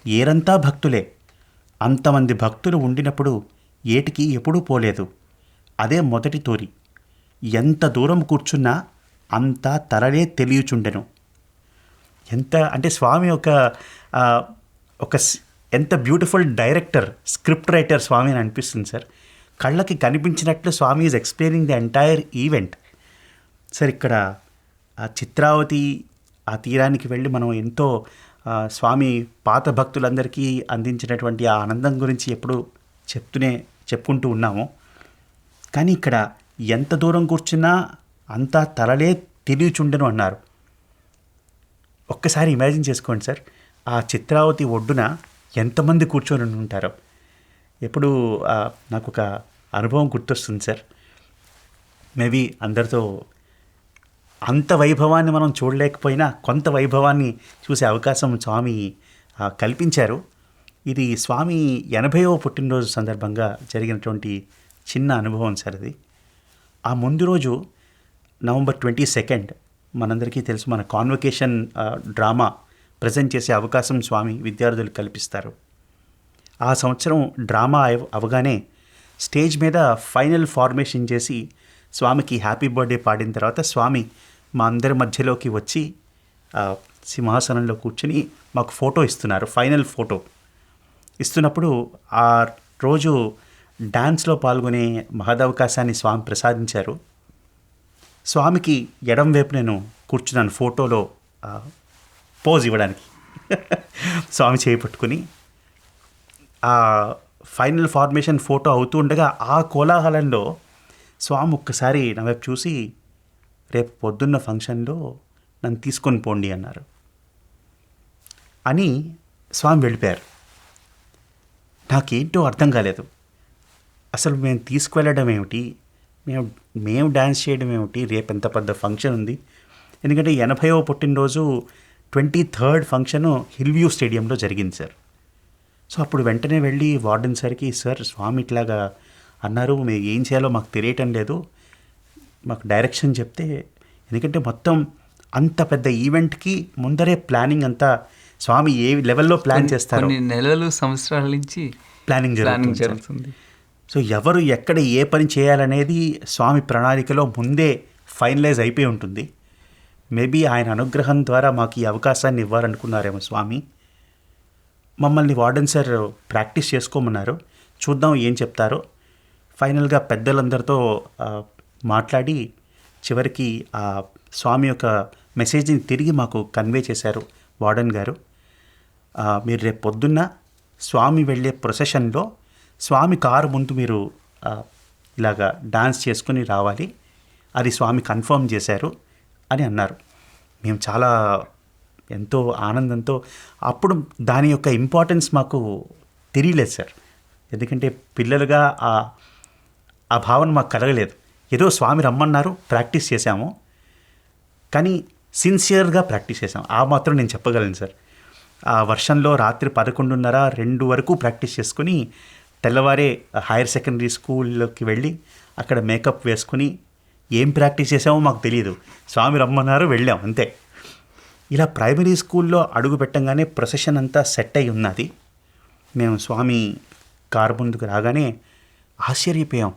ఏరంతా భక్తులే, అంతమంది భక్తులు ఉండినప్పుడు ఏటికి ఎప్పుడూ పోలేదు, అదే మొదటి తోరి, ఎంత దూరం కూర్చున్నా అంతా తరలే తెలియచుండెను. ఎంత అంటే స్వామి ఒక ఎంత beautiful director, script writer Swami అని అనిపిస్తుంది సార్. కళ్ళకి కనిపించినట్లు Swami is explaining the entire event. Sir ఇక్కడ ఆ చిత్రావతి ఆ తీరానికి వెళ్ళి మనం ఎంతో స్వామి పాత భక్తులందరికీ అందించినటువంటి ఆ ఆనందం గురించి ఎప్పుడు చెప్పుకుంటూ ఉన్నాము. కానీ ఇక్కడ ఎంత దూరం కూర్చున్నా అంతా తరలే తెలియచుండెను అన్నారు. ఒక్కసారి ఇమాజిన్ చేసుకోండి సార్, ఆ చిత్రావతి ఒడ్డున ఎంతమంది కూర్చొని ఉంటారో. ఎప్పుడు నాకు ఒక అనుభవం గుర్తొస్తుంది సార్. మేబీ అందరితో అంత వైభవాన్ని మనం చూడలేకపోయినా కొంత వైభవాన్ని చూసే అవకాశం స్వామి కల్పించారు. ఇది స్వామి 80వ పుట్టినరోజు సందర్భంగా జరిగినటువంటి చిన్న అనుభవం సార్ అది. ఆ ముందు రోజు నవంబర్ 22 మనందరికీ తెలుసు, మన కాన్వకేషన్ డ్రామా ప్రజెంట్ చేసే అవకాశం స్వామి విద్యార్థులకు కల్పిస్తారు. ఆ సంవత్సరం డ్రామా అవగానే స్టేజ్ మీద ఫైనల్ ఫార్మేషన్ చేసి స్వామికి హ్యాపీ బర్త్డే పాడిన తర్వాత స్వామి మా అందరి మధ్యలోకి వచ్చి సింహాసనంలో కూర్చుని మాకు ఫోటో ఇస్తున్నారు. ఫైనల్ ఫోటో ఇస్తున్నప్పుడు ఆ రోజు డాన్స్లో పాల్గొనే మహదవకాశాన్ని స్వామి ప్రసాదించారు. స్వామికి ఎడం వైపు నేను కూర్చున్నాను ఫోటోలో పోజ్ ఇవ్వడానికి. స్వామి చేయి పట్టుకుని ఆ ఫైనల్ ఫార్మేషన్ ఫోటో అవుతూ ఉండగా ఆ కోలాహలంలో స్వామి ఒక్కసారి నా వైపు చూసి, రేపు పొద్దున్న ఫంక్షన్లో నన్ను తీసుకొని పోండి అన్నారు. అని స్వామి వెళ్ళిపోయారు. నాకేంటో అర్థం కాలేదు. అసలు మేము తీసుకువెళ్ళడం ఏమిటి, మేము డ్యాన్స్ చేయడం ఏమిటి, రేపు ఎంత పెద్ద ఫంక్షన్ ఉంది. ఎందుకంటే 80వ పుట్టినరోజు 23rd ఫంక్షను హిల్ వ్యూ స్టేడియంలో జరిగింది సార్. సో అప్పుడు వెంటనే వెళ్ళి వార్డెన్ సార్కి, సార్ స్వామి ఇట్లాగా అన్నారు, మేము ఏం చేయాలో మాకు తెలియటం లేదు, మాకు డైరెక్షన్ చెప్తే. ఎందుకంటే మొత్తం అంత పెద్ద ఈవెంట్కి ముందరే ప్లానింగ్ అంతా స్వామి ఏ లెవెల్లో ప్లాన్ చేస్తారు, కొన్ని నెలలు సంవత్సరాల నుంచి ప్లానింగ్ జరుగుతుంది. సో ఎవరు ఎక్కడ ఏ పని చేయాలనేది స్వామి ప్రణాళికలో ముందే ఫైనలైజ్ అయిపోయి ఉంటుంది. మేబీ ఆయన అనుగ్రహం ద్వారా మాకు ఈ అవకాశాన్ని ఇవ్వాలనుకున్నారేమో స్వామి. మమ్మల్ని వార్డెన్ సార్ ప్రాక్టీస్ చేసుకోమన్నారు, చూద్దాం ఏం చెప్తారో. ఫైనల్గా పెద్దలందరితో మాట్లాడి చివరికి ఆ స్వామి యొక్క మెసేజ్ని తిరిగి మాకు కన్వే చేశారు వార్డెన్ గారు. మీరు రేపు పొద్దున్న స్వామి వెళ్ళే ప్రొసెషన్లో స్వామి కారు ముందు మీరు ఇలాగా డాన్స్ చేసుకుని రావాలి, అది స్వామి కన్ఫర్మ్ చేశారు అని అన్నారు. మేము చాలా ఎంతో ఆనందంతో, అప్పుడు దాని యొక్క ఇంపార్టెన్స్ మాకు తెలియలేదు సార్. ఎందుకంటే పిల్లలుగా ఆ భావన మాకు కలగలేదు. ఏదో స్వామి రమ్మన్నారు, ప్రాక్టీస్ చేశాము, కానీ సిన్సియర్గా ప్రాక్టీస్ చేసాం. ఆ మాత్రం నేను చెప్పగలను సార్. ఆ వర్షంలో రాత్రి 11:30-2 వరకు ప్రాక్టీస్ చేసుకుని తెల్లవారే హైయర్ సెకండరీ స్కూల్లోకి వెళ్ళి అక్కడ మేకప్ వేసుకుని ఏం ప్రాక్టీస్ చేసామో మాకు తెలియదు. స్వామి రమ్మన్నారు, వెళ్ళాం అంతే. ఇలా ప్రైమరీ స్కూల్లో అడుగు పెట్టంగానే ప్రొసెషన్ అంతా సెట్ అయి ఉన్నది. మేము స్వామి కారు ముందుకు రాగానే ఆశ్చర్యపోయాం,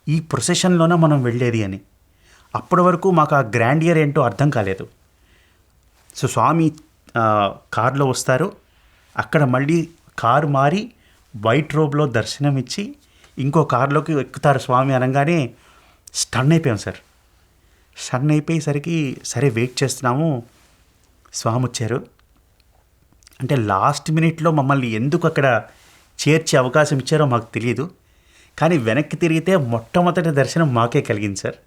ఈ ప్రొసెషన్లోనే మనం వెళ్ళేది అని. అప్పటి వరకు మాకు ఆ గ్రాండియర్ ఏంటో అర్థం కాలేదు. సో స్వామి కారులో వస్తారు, అక్కడ మళ్ళీ కారు మారి వైట్ రోబ్లో దర్శనం ఇచ్చి ఇంకో కారులోకి ఎక్కుతారు స్వామి అనగానే స్టన్ అయిపోయాం సార్. స్టన్ అయిపోయేసరికి సరే వెయిట్ చేస్తున్నాము, స్వామి వచ్చారు. అంటే లాస్ట్ మినిట్లో మమ్మల్ని ఎందుకు అక్కడ చేర్చే అవకాశం ఇచ్చారో మాకు తెలియదు, కానీ వెనక్కి తిరిగితే మొట్టమొదటి దర్శనం మాకే కలిగింది సార్.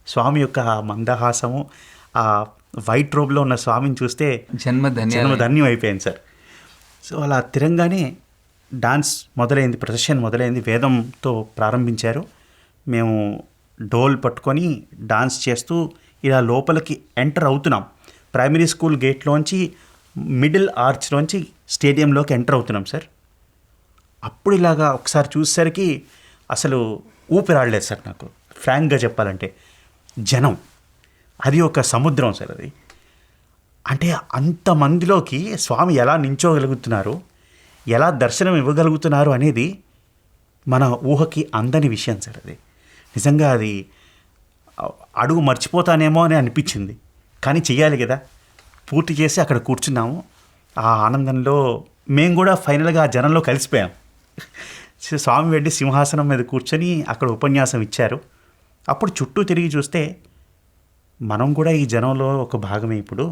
స్వామి యొక్క ఆ మందహాసము, ఆ వైట్ రోబ్లో ఉన్న స్వామిని చూస్తే జన్మధన్యం అయిపోయింది సార్. సో అలా తిరంగానే డాన్స్ మొదలైంది, ప్రొసెషన్ మొదలైంది. వేదంతో ప్రారంభించారు. మేము డోల్ పట్టుకొని డాన్స్ చేస్తూ ఇలా లోపలికి ఎంటర్ అవుతున్నాం. ప్రైమరీ స్కూల్ గేట్లోంచి మిడిల్ ఆర్చ్లోంచి స్టేడియంలోకి ఎంటర్ అవుతున్నాం సార్. అప్పుడు ఇలాగా ఒకసారి చూసేసరికి అసలు ఊపిరాడలేదు సార్ నాకు, ఫ్రాంక్గా చెప్పాలంటే. జనం, అది ఒక సముద్రం సార్ అది. అంటే అంతమందిలోకి స్వామి ఎలా నించోగలుగుతున్నారు, ఎలా దర్శనం ఇవ్వగలుగుతున్నారు అనేది మన ఊహకి అందని విషయం సార్ అది. నిజంగా అది అడుగు మర్చిపోతానేమో అని అనిపించింది, కానీ చెయ్యాలి కదా. పూర్తి చేసి అక్కడ కూర్చున్నాము. ఆ ఆనందంలో మేము కూడా ఫైనల్గా ఆ జనంలో కలిసిపోయాం. స్వామి వెళ్ళి సింహాసనం మీద కూర్చొని అక్కడ ఉపన్యాసం ఇచ్చారు. అప్పుడు చుట్టూ తిరిగి చూస్తే మనం కూడా ఈ జనంలో ఒక భాగమే. ఇప్పుడు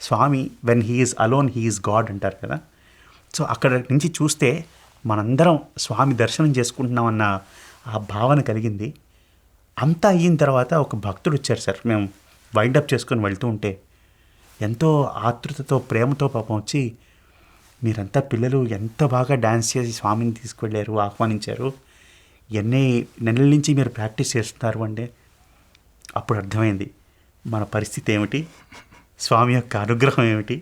Swami when he is alone he is God అంటారు కదా. సో అక్కడ నుంచి చూస్తే మనందరం స్వామి దర్శనం చేసుకుంటున్నామన్న ఆ భావన కలిగింది. అంతా అయిన తర్వాత ఒక భక్తుడు వచ్చారు సార్. మేము వైండప్ చేసుకొని వెళ్తూ ఉంటే ఎంతో ఆతృతతో ప్రేమతో పాపం వచ్చి, మీరంతా పిల్లలు ఎంత బాగా డ్యాన్స్ చేసి స్వామిని తీసుకువెళ్ళారు, ఆహ్వానించారు, ఎన్ని నెలల నుంచి మీరు ప్రాక్టీస్ చేస్తున్నారు అంటే. అప్పుడు అర్థమైంది మన పరిస్థితి ఏమిటి, స్వామి యొక్క అనుగ్రహం ఏమిటి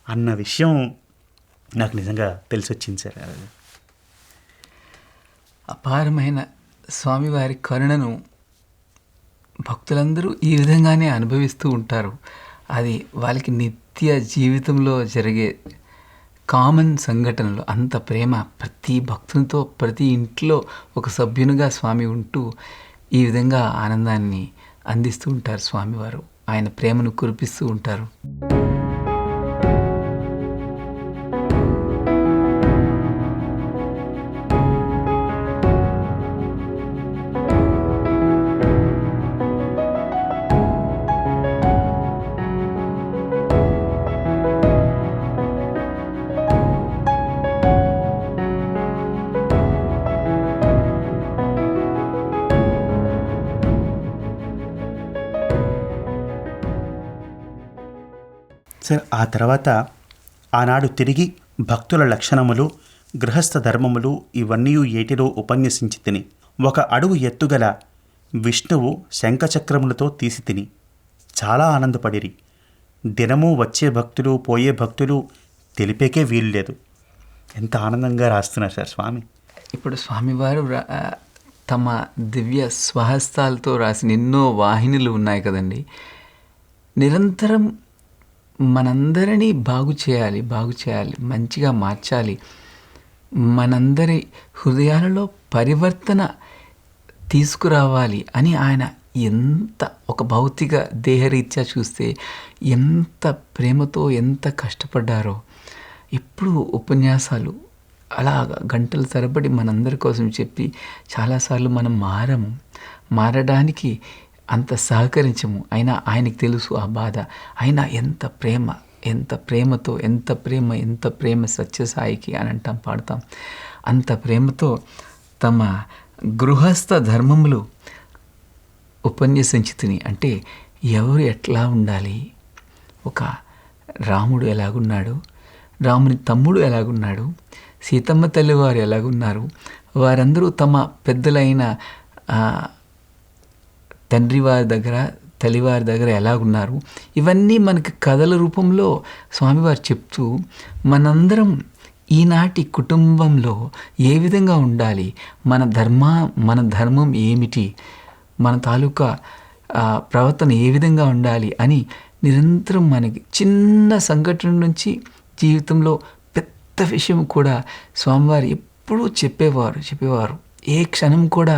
అన్న విషయం నాకు నిజంగా తెలిసి వచ్చింది సార్. అపారమైన స్వామివారి కరుణను భక్తులందరూ ఈ విధంగానే అనుభవిస్తూ ఉంటారు. అది వాళ్ళకి నిత్య జీవితంలో జరిగే కామన్ సంఘటనలు. అంత ప్రేమ ప్రతి భక్తునితో, ప్రతి ఇంట్లో ఒక సభ్యునిగా స్వామి ఉంటూ ఈ విధంగా ఆనందాన్ని అందిస్తూ ఉంటారు స్వామివారు. ఆయన ప్రేమను కురిపిస్తూ ఉంటారు. సార్, ఆ తర్వాత ఆనాడు తిరిగి భక్తుల లక్షణములు, గృహస్థ ధర్మములు ఇవన్నీ ఏటిలో ఉపన్యసించి తిని, ఒక అడుగు ఎత్తుగల విష్ణువు శంఖచక్రములతో తీసి తిని చాలా ఆనందపడిరి. దినము వచ్చే భక్తులు, పోయే భక్తులు తెలిపేకే వీలు లేదు. ఎంత ఆనందంగా రాస్తున్నారు సార్ స్వామి. ఇప్పుడు స్వామివారు తమ దివ్య స్వహస్తాలతో రాసిన ఎన్నో వాహినులు ఉన్నాయి కదండి. నిరంతరం మనందరినీ బాగు చేయాలి, మంచిగా మార్చాలి, మనందరి హృదయాలలో పరివర్తన తీసుకురావాలి అని ఆయన ఎంత ఒక భౌతిక దేహరీత్యా చూస్తే ఎంత ప్రేమతో ఎంత కష్టపడ్డారో. ఎప్పుడు ఉపన్యాసాలు అలా గంటల తరబడి మనందరి కోసం చెప్పి చాలాసార్లు మనం మారడానికి అంత సహకరించము. అయినా ఆయనకి తెలుసు ఆ బాధ. అయినా ఎంత ప్రేమ సత్యసాయికి అని అంటాం, పాడతాం. అంత ప్రేమతో తమ గృహస్థ ధర్మములు ఉపన్యసించితిని. అంటే ఎవరు ఎట్లా ఉండాలి, ఒక రాముడు ఎలాగున్నాడు, రాముని తమ్ముడు ఎలాగున్నాడు, సీతమ్మ తల్లివారు ఎలాగున్నారు, వారందరూ తమ పెద్దలైన తండ్రి వారి దగ్గర, తల్లివారి దగ్గర ఎలాగున్నారు, ఇవన్నీ మనకి కథల రూపంలో స్వామివారు చెప్తూ మనందరం ఈనాటి కుటుంబంలో ఏ విధంగా ఉండాలి, మన ధర్మం ఏమిటి, మన తాలూకా ప్రవర్తన ఏ విధంగా ఉండాలి అని నిరంతరం మనకి చిన్న సంఘటన నుంచి జీవితంలో పెద్ద విషయం కూడా స్వామివారు ఎప్పుడూ చెప్పేవారు. ఏ క్షణం కూడా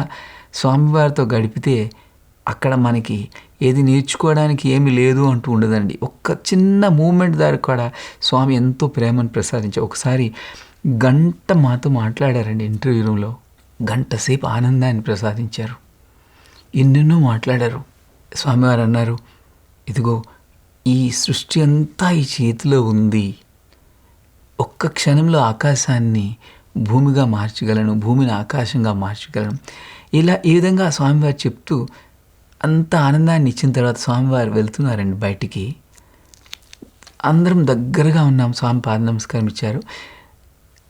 స్వామివారితో గడిపితే అక్కడ మనకి ఏది నేర్చుకోవడానికి ఏమీ లేదు అంటూ ఉండదండి. ఒక్క చిన్న మూమెంట్ ద్వారా కూడా స్వామి ఎంతో ప్రేమను ప్రసాదించారు. ఒకసారి గంట మాతో మాట్లాడారండి ఇంటర్వ్యూ రూమ్లో. గంట సేపు ఆనందాన్ని ప్రసాదించారు. ఎన్నెన్నో మాట్లాడారు. స్వామివారు అన్నారు, ఇదిగో ఈ సృష్టి అంతా ఈ చేతిలో ఉంది, ఒక్క క్షణంలో ఆకాశాన్ని భూమిగా మార్చగలను, భూమిని ఆకాశంగా మార్చగలను. ఈ విధంగా స్వామివారు చెప్తూ అంత ఆనందాన్ని ఇచ్చిన తర్వాత స్వామివారు వెళ్తున్నారండి బయటికి. అందరం దగ్గరగా ఉన్నాం. స్వామి పాద నమస్కారం ఇచ్చారు.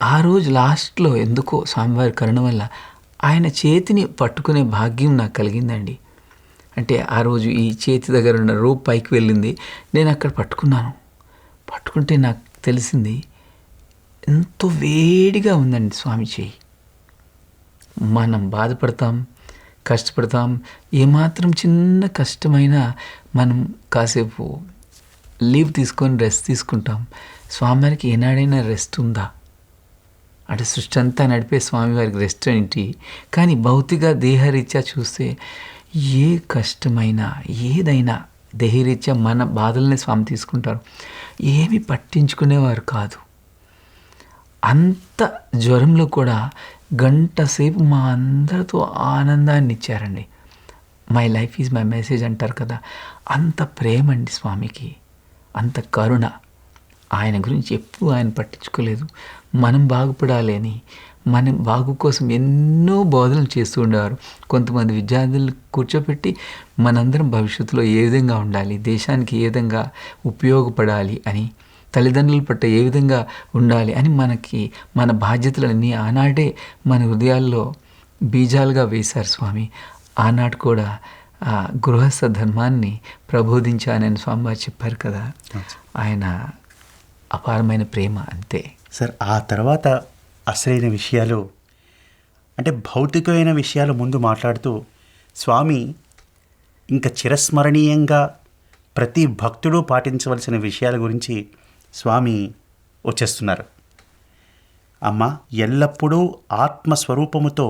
ఆ రోజు లాస్ట్లో ఎందుకో స్వామివారి కరుణ వల్ల ఆయన చేతిని పట్టుకునే భాగ్యం నాకు కలిగిందండి. అంటే ఆ రోజు ఈ చేతి దగ్గర ఉన్న రోప్ పైకి వెళ్ళింది, నేను అక్కడ పట్టుకుంటే నాకు తెలిసింది ఎంతో వేడిగా ఉందండి స్వామి చేయి. మనం బాధపడతాం, కష్టపడతాం, ఏమాత్రం చిన్న కష్టమైనా మనం కాసేపు లీవ్ తీసుకొని రెస్ట్ తీసుకుంటాం. స్వామివారికి ఏనాడైనా రెస్ట్ ఉందా? అంటే సృష్టి అంతా నడిపే స్వామివారికి రెస్ట్ ఏంటి? కానీ భౌతిక దేహరీత్యా చూస్తే ఏ కష్టమైనా ఏదైనా దేహరీత్యా మన బాధల్ని స్వామి తీసుకుంటారు. ఏమీ పట్టించుకునేవారు కాదు. అంత జ్వరంలో కూడా గంట సేపు మా అందరితో ఆనందాన్ని ఇచ్చారండి. My life is my message అంటారు కదా, అంత ప్రేమ అండి స్వామికి, అంత కరుణ. ఆయన గురించి ఎప్పుడూ ఆయన పట్టించుకోలేదు. మనం బాగుపడాలి అని, మనం బాగు కోసం ఎన్నో బోధనలు చేస్తూ ఉండేవారు. కొంతమంది విద్యార్థులు కూర్చోపెట్టి మనందరం భవిష్యత్తులో ఏ విధంగా ఉండాలి, దేశానికి ఏ విధంగా ఉపయోగపడాలి అని, తల్లిదండ్రుల పట్ల ఏ విధంగా ఉండాలి అని మనకి మన బాధ్యతలన్నీ ఆనాడే మన హృదయాల్లో బీజాలుగా వేశారు స్వామి. ఆనాడు కూడా ఆ గృహస్థ ధర్మాన్ని ప్రబోధించానని స్వామివారు చెప్పారు కదా. ఆయన అపారమైన ప్రేమ అంతే. సార్ ఆ తర్వాత అసలైన విషయాలు అంటే భౌతికమైన విషయాలు ముందు మాట్లాడుతూ స్వామి ఇంకా చిరస్మరణీయంగా ప్రతి భక్తుడు పాటించవలసిన విషయాల గురించి స్వామి వచ్చేస్తున్నారు. అమ్మ, ఎల్లప్పుడూ ఆత్మస్వరూపముతో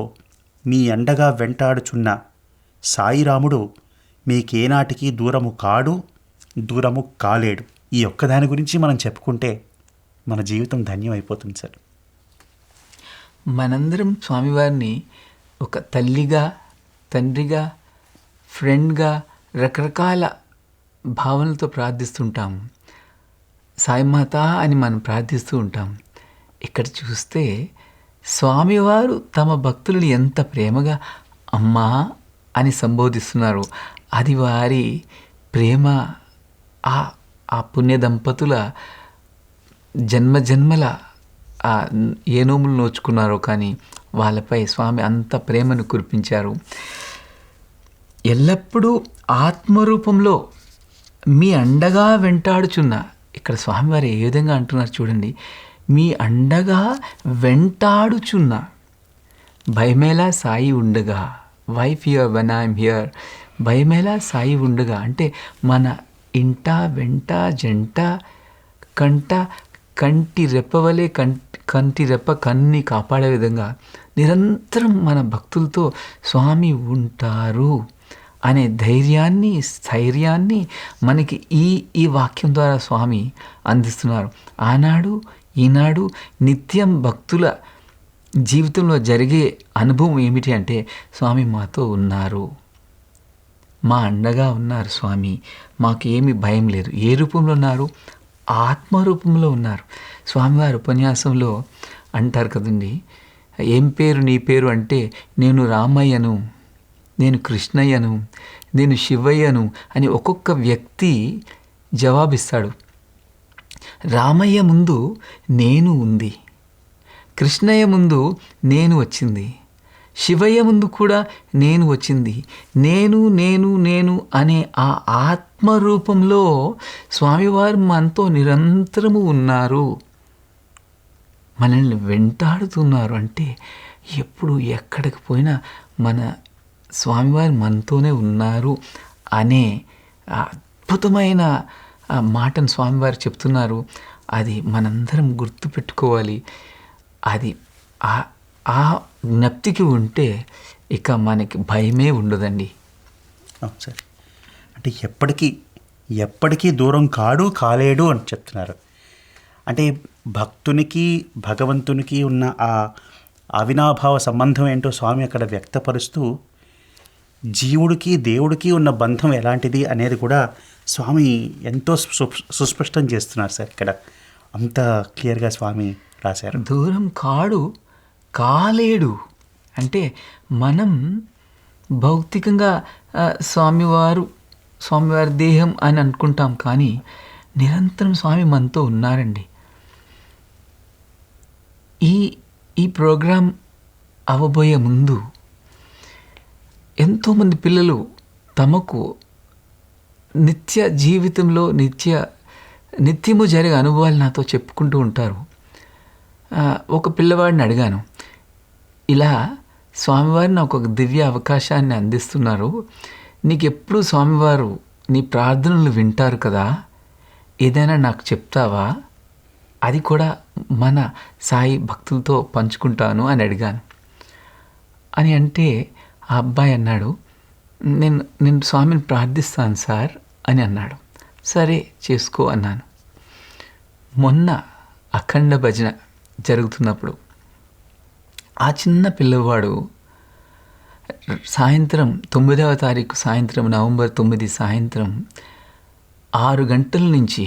మీ అండగా వెంటాడుచున్న సాయిరాముడు మీకేనాటికి దూరము కాడు, దూరము కాలేడు. ఈ ఒక్కదాని గురించి మనం చెప్పుకుంటే మన జీవితం ధన్యం అయిపోతుంది సార్. మనందరం స్వామివారిని ఒక తల్లిగా, తండ్రిగా, ఫ్రెండ్గా రకరకాల భావనలతో ప్రార్థిస్తుంటాము. సాయిమాత అని మనం ప్రార్థిస్తూ ఉంటాం. ఇక్కడ చూస్తే స్వామివారు తమ భక్తులను ఎంత ప్రేమగా అమ్మా అని సంబోధిస్తున్నారు. అది వారి ప్రేమ, ఆ పుణ్య దంపతుల జన్మజన్మల ఏ నోములు నోచుకున్నారో కానీ వాళ్ళపై స్వామి అంత ప్రేమను కురిపించారు. ఎల్లప్పుడూ ఆత్మరూపంలో మీ అండగా వెంటాడుచున్న, ఇక్కడ స్వామివారు ఏ విధంగా అంటున్నారు చూడండి, మీ అండగా వెంటాడుచున్న భయమేలా సాయి ఉండగా, why fear when I'm here, భయమేలా సాయి ఉండగా అంటే మన ఇంట వెంట జంట కంట కంటి రెప్పవలే కంటి రెప్ప కన్ని కాపాడే విధంగా నిరంతరం మన భక్తులతో స్వామి ఉంటారు అనే ధైర్యాన్ని, స్థైర్యాన్ని మనకి ఈ వాక్యం ద్వారా స్వామి అందిస్తున్నారు. ఆనాడు ఈనాడు నిత్యం భక్తుల జీవితంలో జరిగే అనుభవం ఏమిటి అంటే స్వామి మాతో ఉన్నారు, మా అండగా ఉన్నారు స్వామి, మాకు ఏమి భయం లేదు. ఏ రూపంలో ఉన్నారు? ఆత్మరూపంలో ఉన్నారు. స్వామివారి ఉపన్యాసంలో అంటారు కదండి, ఏం పేరు నీ పేరు అంటే నేను రామయ్యను, నేను కృష్ణయ్యను, నేను శివయ్యను అని ఒక్కొక్క వ్యక్తి జవాబిస్తాడు. రామయ్య ముందు నేను ఉంది, కృష్ణయ్య ముందు నేను వచ్చింది, శివయ్య ముందు కూడా నేను వచ్చింది. నేను నేను నేను అనే ఆ ఆత్మరూపంలో స్వామివారు మనతో నిరంతరము ఉన్నారు, మనల్ని వెంటాడుతున్నారు. అంటే ఎప్పుడు ఎక్కడికి పోయినా మన స్వామివారు మనతోనే ఉన్నారు అనే అద్భుతమైన మాటను స్వామివారు చెప్తున్నారు. అది మనందరం గుర్తుపెట్టుకోవాలి. అది ఆ జ్ఞప్తికి ఉంటే ఇక మనకి భయమే ఉండదండి. అవును సార్. అంటే ఎప్పటికీ దూరం కాడు కాలేడు అని చెప్తున్నారు. అంటే భక్తునికి భగవంతునికి ఉన్న ఆ అవినాభావ సంబంధం ఏంటో స్వామి అక్కడ వ్యక్తపరుస్తూ జీవుడికి దేవుడికి ఉన్న బంధం ఎలాంటిది అనేది కూడా స్వామి ఎంతో సుస్పష్టం చేస్తున్నారు సార్. ఇక్కడ అంత క్లియర్గా స్వామి రాశారు. దూరం కాడు కాలేడు అంటే మనం భౌతికంగా స్వామివారి దేహం అని అనుకుంటాం, కానీ నిరంతరం స్వామి మనతో ఉన్నారండి. ఈ ప్రోగ్రాం అవ్వబోయే ముందు ఎంతోమంది పిల్లలు తమకు నిత్య జీవితంలో నిత్యము జరిగే అనుభవాలు నాతో చెప్పుకుంటూ ఉంటారు. ఒక పిల్లవాడిని అడిగాను, ఇలా స్వామివారు నాకు ఒక దివ్య అవకాశాన్ని అందిస్తున్నారు, నీకు ఎప్పుడు స్వామివారు నీ ప్రార్థనలు వింటారు కదా, ఏదైనా నాకు చెప్తావా, అది కూడా మన సాయి భక్తులతో పంచుకుంటాను అని అడిగాను. అని అంటే ఆ అబ్బాయి అన్నాడు, నేను స్వామిని ప్రార్థిస్తాను సార్ అని అన్నాడు. సరే చేసుకో అన్నాను. మొన్న అఖండ భజన జరుగుతున్నప్పుడు ఆ చిన్న పిల్లవాడు సాయంత్రం 9వ తారీఖు సాయంత్రం, నవంబర్ 9 సాయంత్రం 6 గంటల నుంచి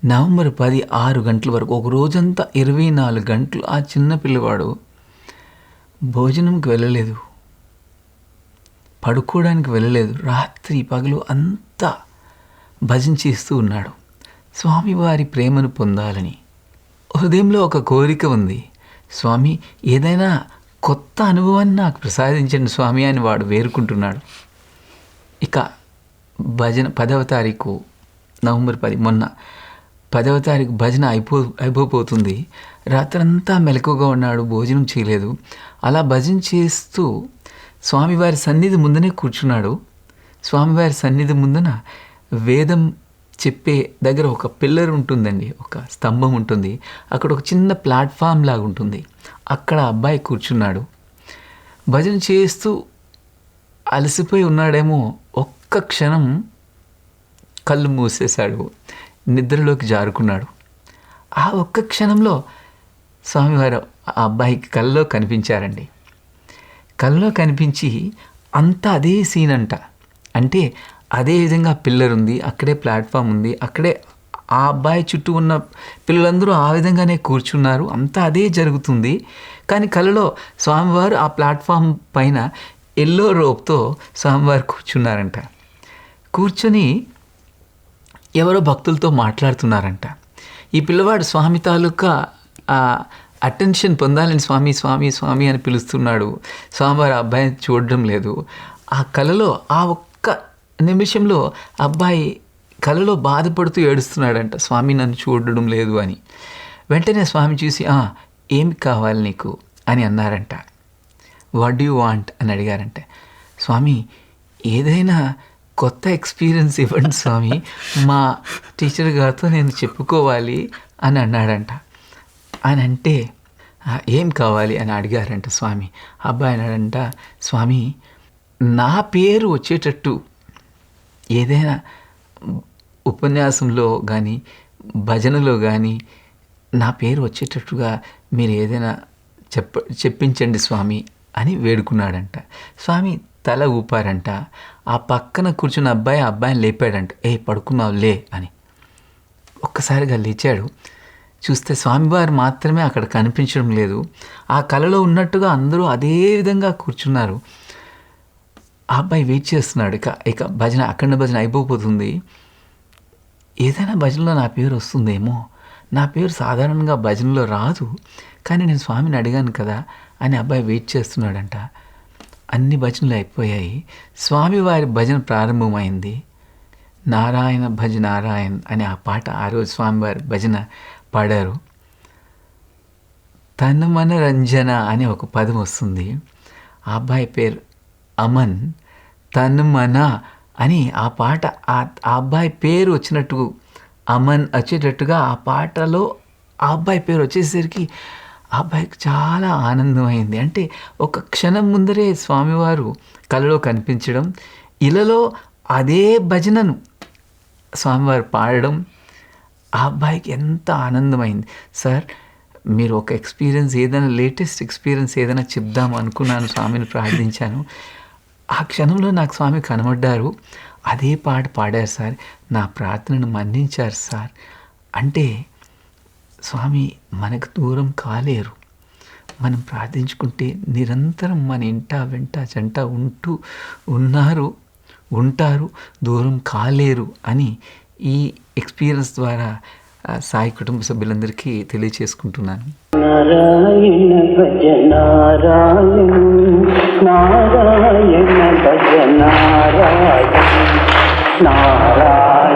నవంబర్ 10 6 గంటల వరకు ఒక రోజంతా 24 గంటలు ఆ చిన్న పిల్లవాడు భోజనంకి వెళ్ళలేదు, పడుకోవడానికి వెళ్ళలేదు, రాత్రి పగలు అంతా భజన చేస్తూ ఉన్నాడు స్వామివారి ప్రేమను పొందాలని. హృదయంలో ఒక కోరిక ఉంది, స్వామి ఏదైనా కొత్త అనుభవాన్ని నాకు ప్రసాదించండి స్వామి అని వాడు వేరుకుంటున్నాడు. ఇక భజన 10వ తారీఖు నవంబర్ 10 మొన్న 10వ తారీఖు భజన అయిపోతుంది. రాత్రంతా మెలకుగా ఉన్నాడు, భోజనం చేయలేదు. అలా భజన చేస్తూ స్వామివారి సన్నిధి ముందునే కూర్చున్నాడు. స్వామివారి సన్నిధి ముందున వేదం చెప్పే దగ్గర ఒక పిల్లర్ ఉంటుందండి, ఒక స్తంభం ఉంటుంది. అక్కడ ఒక చిన్న ప్లాట్ఫామ్ లాగా ఉంటుంది. అక్కడ అబ్బాయి కూర్చున్నాడు. భజన చేస్తూ అలసిపోయి ఉన్నాడేమో. ఒక్క క్షణం కళ్ళు మూసేశాడు, నిద్రలోకి జారుకున్నాడు. ఆ ఒక్క క్షణంలో స్వామివారు ఆ అబ్బాయికి కల్లో కనిపించారండి. కల్లో కనిపించి అంతా అదే సీన్ అంట. అంటే అదే విధంగా పిల్లర్ ఉంది, అక్కడే ప్లాట్ఫామ్ ఉంది, అక్కడే ఆ అబ్బాయి చుట్టూ ఉన్న పిల్లలందరూ ఆ విధంగానే కూర్చున్నారు. అంతా అదే జరుగుతుంది. కానీ కలలో స్వామివారు ఆ ప్లాట్ఫామ్ పైన ఎల్లో రోప్తో స్వామివారు కూర్చున్నారంట. కూర్చొని ఎవరో భక్తులతో మాట్లాడుతున్నారంట. ఈ పిల్లవాడు స్వామి తాలూకా అటెన్షన్ పొందాలని స్వామి స్వామి స్వామి అని పిలుస్తున్నాడు. స్వామివారు ఆ అబ్బాయిని చూడడం లేదు. ఆ కలలో ఆ ఒక్క నిమిషంలో అబ్బాయి కలలో బాధపడుతూ ఏడుస్తున్నాడంట, స్వామి నన్ను చూడడం లేదు అని. వెంటనే స్వామి చూసి ఏమి కావాలి నీకు అని అన్నారంట. వాట్ డూ యూ వాంట్ అని అడిగారంట. స్వామి ఏదైనా కొత్త ఎక్స్పీరియన్స్ ఇవ్వండి స్వామి, మా టీచర్ గారితో నేను చెప్పుకోవాలి అని అన్నాడంట. అని అంటే ఏం కావాలి అని అడిగారంట స్వామి. అబ్బాయి అన్నాడంట, స్వామి నా పేరు వచ్చేటట్టు ఏదైనా ఉపన్యాసంలో కానీ భజనలో కానీ నా పేరు వచ్చేటట్టుగా మీరు ఏదైనా చెప్పించండి స్వామి అని వేడుకున్నాడంట. స్వామి తల ఊపారంట. ఆ పక్కన కూర్చున్న అబ్బాయిని లేపాడంట. పడుకున్నావు లే అని. ఒక్కసారిగా లేచాడు. చూస్తే స్వామివారు మాత్రమే అక్కడ కనిపించడం లేదు. ఆ కలలో ఉన్నట్టుగా అందరూ అదే విధంగా కూర్చున్నారు. ఆ అబ్బాయి వెయిట్ చేస్తున్నాడు. ఇక భజన అఖండ భజన అయిపోతుంది. ఏదైనా భజనలో నా పేరు వస్తుందేమో, నా పేరు సాధారణంగా భజనలో రాదు, కానీ నేను స్వామిని అడిగాను కదా అని అబ్బాయి వెయిట్ చేస్తున్నాడంట. అన్ని భజనలు అయిపోయాయి. స్వామివారి భజన ప్రారంభమైంది. నారాయణ భజ నారాయణ్ అనే ఆ పాట ఆ రోజు స్వామివారి భజన పాడారు. తనుమన రంజన అనే ఒక పదం వస్తుంది. ఆ అబ్బాయి పేరు అమన్. తనుమన అని ఆ పాట ఆ అబ్బాయి పేరు వచ్చినట్టు అమన్ వచ్చేటట్టుగా ఆ పాటలో ఆ అబ్బాయి పేరు వచ్చేసరికి ఆ అబ్బాయికి చాలా ఆనందమైంది. అంటే ఒక క్షణం ముందరే స్వామివారు కలలో కనిపించడం, ఇలలో అదే భజనను స్వామివారు పాడడం ఆ అబ్బాయికి ఎంత ఆనందమైంది. సార్ మీరు ఒక ఎక్స్పీరియన్స్ ఏదైనా లేటెస్ట్ ఎక్స్పీరియన్స్ ఏదైనా చెప్దాం అనుకున్నాను, స్వామిని ప్రార్థించాను. ఆ క్షణంలో నాకు స్వామి కనబడ్డారు, అదే పాట పాడారు సార్, నా ప్రార్థనను మన్నించారు సార్. అంటే స్వామి మనకు దూరం కాలేరు. మనం ప్రార్థించుకుంటే నిరంతరం మన ఇంట వెంట జంట ఉంటారు, దూరం కాలేరు అని ఈ ఎక్స్పీరియన్స్ ద్వారా సాయి కుటుంబ సభ్యులందరికీ తెలియచేసుకుంటున్నాను. నారాయణ భజ నారాయణ, నారాయణ భజ నారాయణ, నారాయణ నారాయణ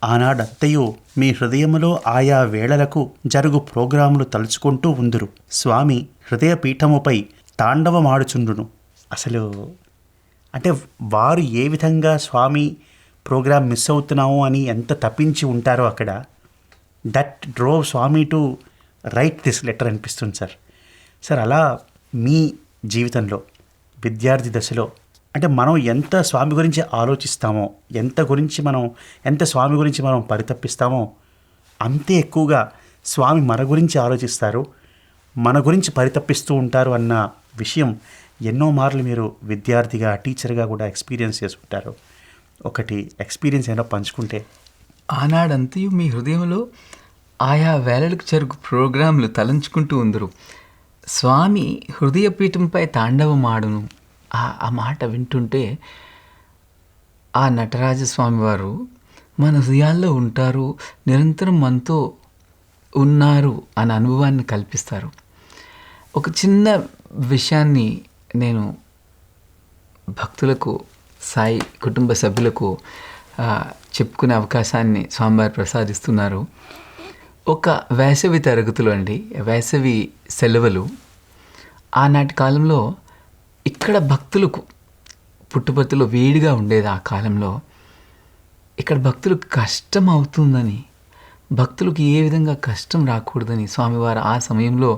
ఆనాడంతయు మీ హృదయములో ఆయా వేళలకు జరుగు ప్రోగ్రాములు తలుచుకుంటూ ఉందురు. స్వామి హృదయపీఠముపై తాండవమాడుచుండును. అసలు అంటే వారు ఏ విధంగా స్వామి ప్రోగ్రామ్ మిస్ అవుతున్నాము అని ఎంత తప్పించి ఉంటారో అక్కడ, that drove Swami to write this letter అనిపిస్తుంది సార్. సార్ అలా మీ జీవితంలో విద్యార్థి దశలో అంటే మనం ఎంత స్వామి గురించి ఆలోచిస్తామో, ఎంత స్వామి గురించి మనం పరితపిస్తామో అంతే ఎక్కువగా స్వామి మన గురించి ఆలోచిస్తారు, మన గురించి పరితపిస్తూ ఉంటారు అన్న విషయం ఎన్నో మార్లు మీరు విద్యార్థిగా టీచర్గా కూడా ఎక్స్పీరియన్స్ చేసుకుంటారు. ఒకటి ఎక్స్పీరియన్స్ ఏమైనా పంచుకుంటే. ఆనాడంతయు మీ హృదయంలో ఆయా వేళలకు జరుగు ప్రోగ్రాంలు తలంచుకుంటూ ఉందరు. స్వామి హృదయపీఠంపై తాండవమాడును. ఆ మాట వింటుంటే ఆ నటరాజస్వామి వారు మన హృదయాల్లో ఉంటారు, నిరంతరం మనతో ఉన్నారు అనే అనుభవాన్ని కల్పిస్తారు. ఒక చిన్న విషయాన్ని నేను భక్తులకు, సాయి కుటుంబ సభ్యులకు చెప్పుకునే అవకాశాన్ని స్వామివారు ప్రసాదిస్తున్నారు. ఒక వేసవి తరగతులు అండి, వేసవి సెలవులు. ఆనాటి కాలంలో ఇక్కడ భక్తులకు పుట్టుపర్తిలో వేడిగా ఉండేది. ఆ కాలంలో ఇక్కడ భక్తులకు కష్టం అవుతుందని, భక్తులకు ఏ విధంగా కష్టం రాకూడదని స్వామివారు ఆ సమయంలో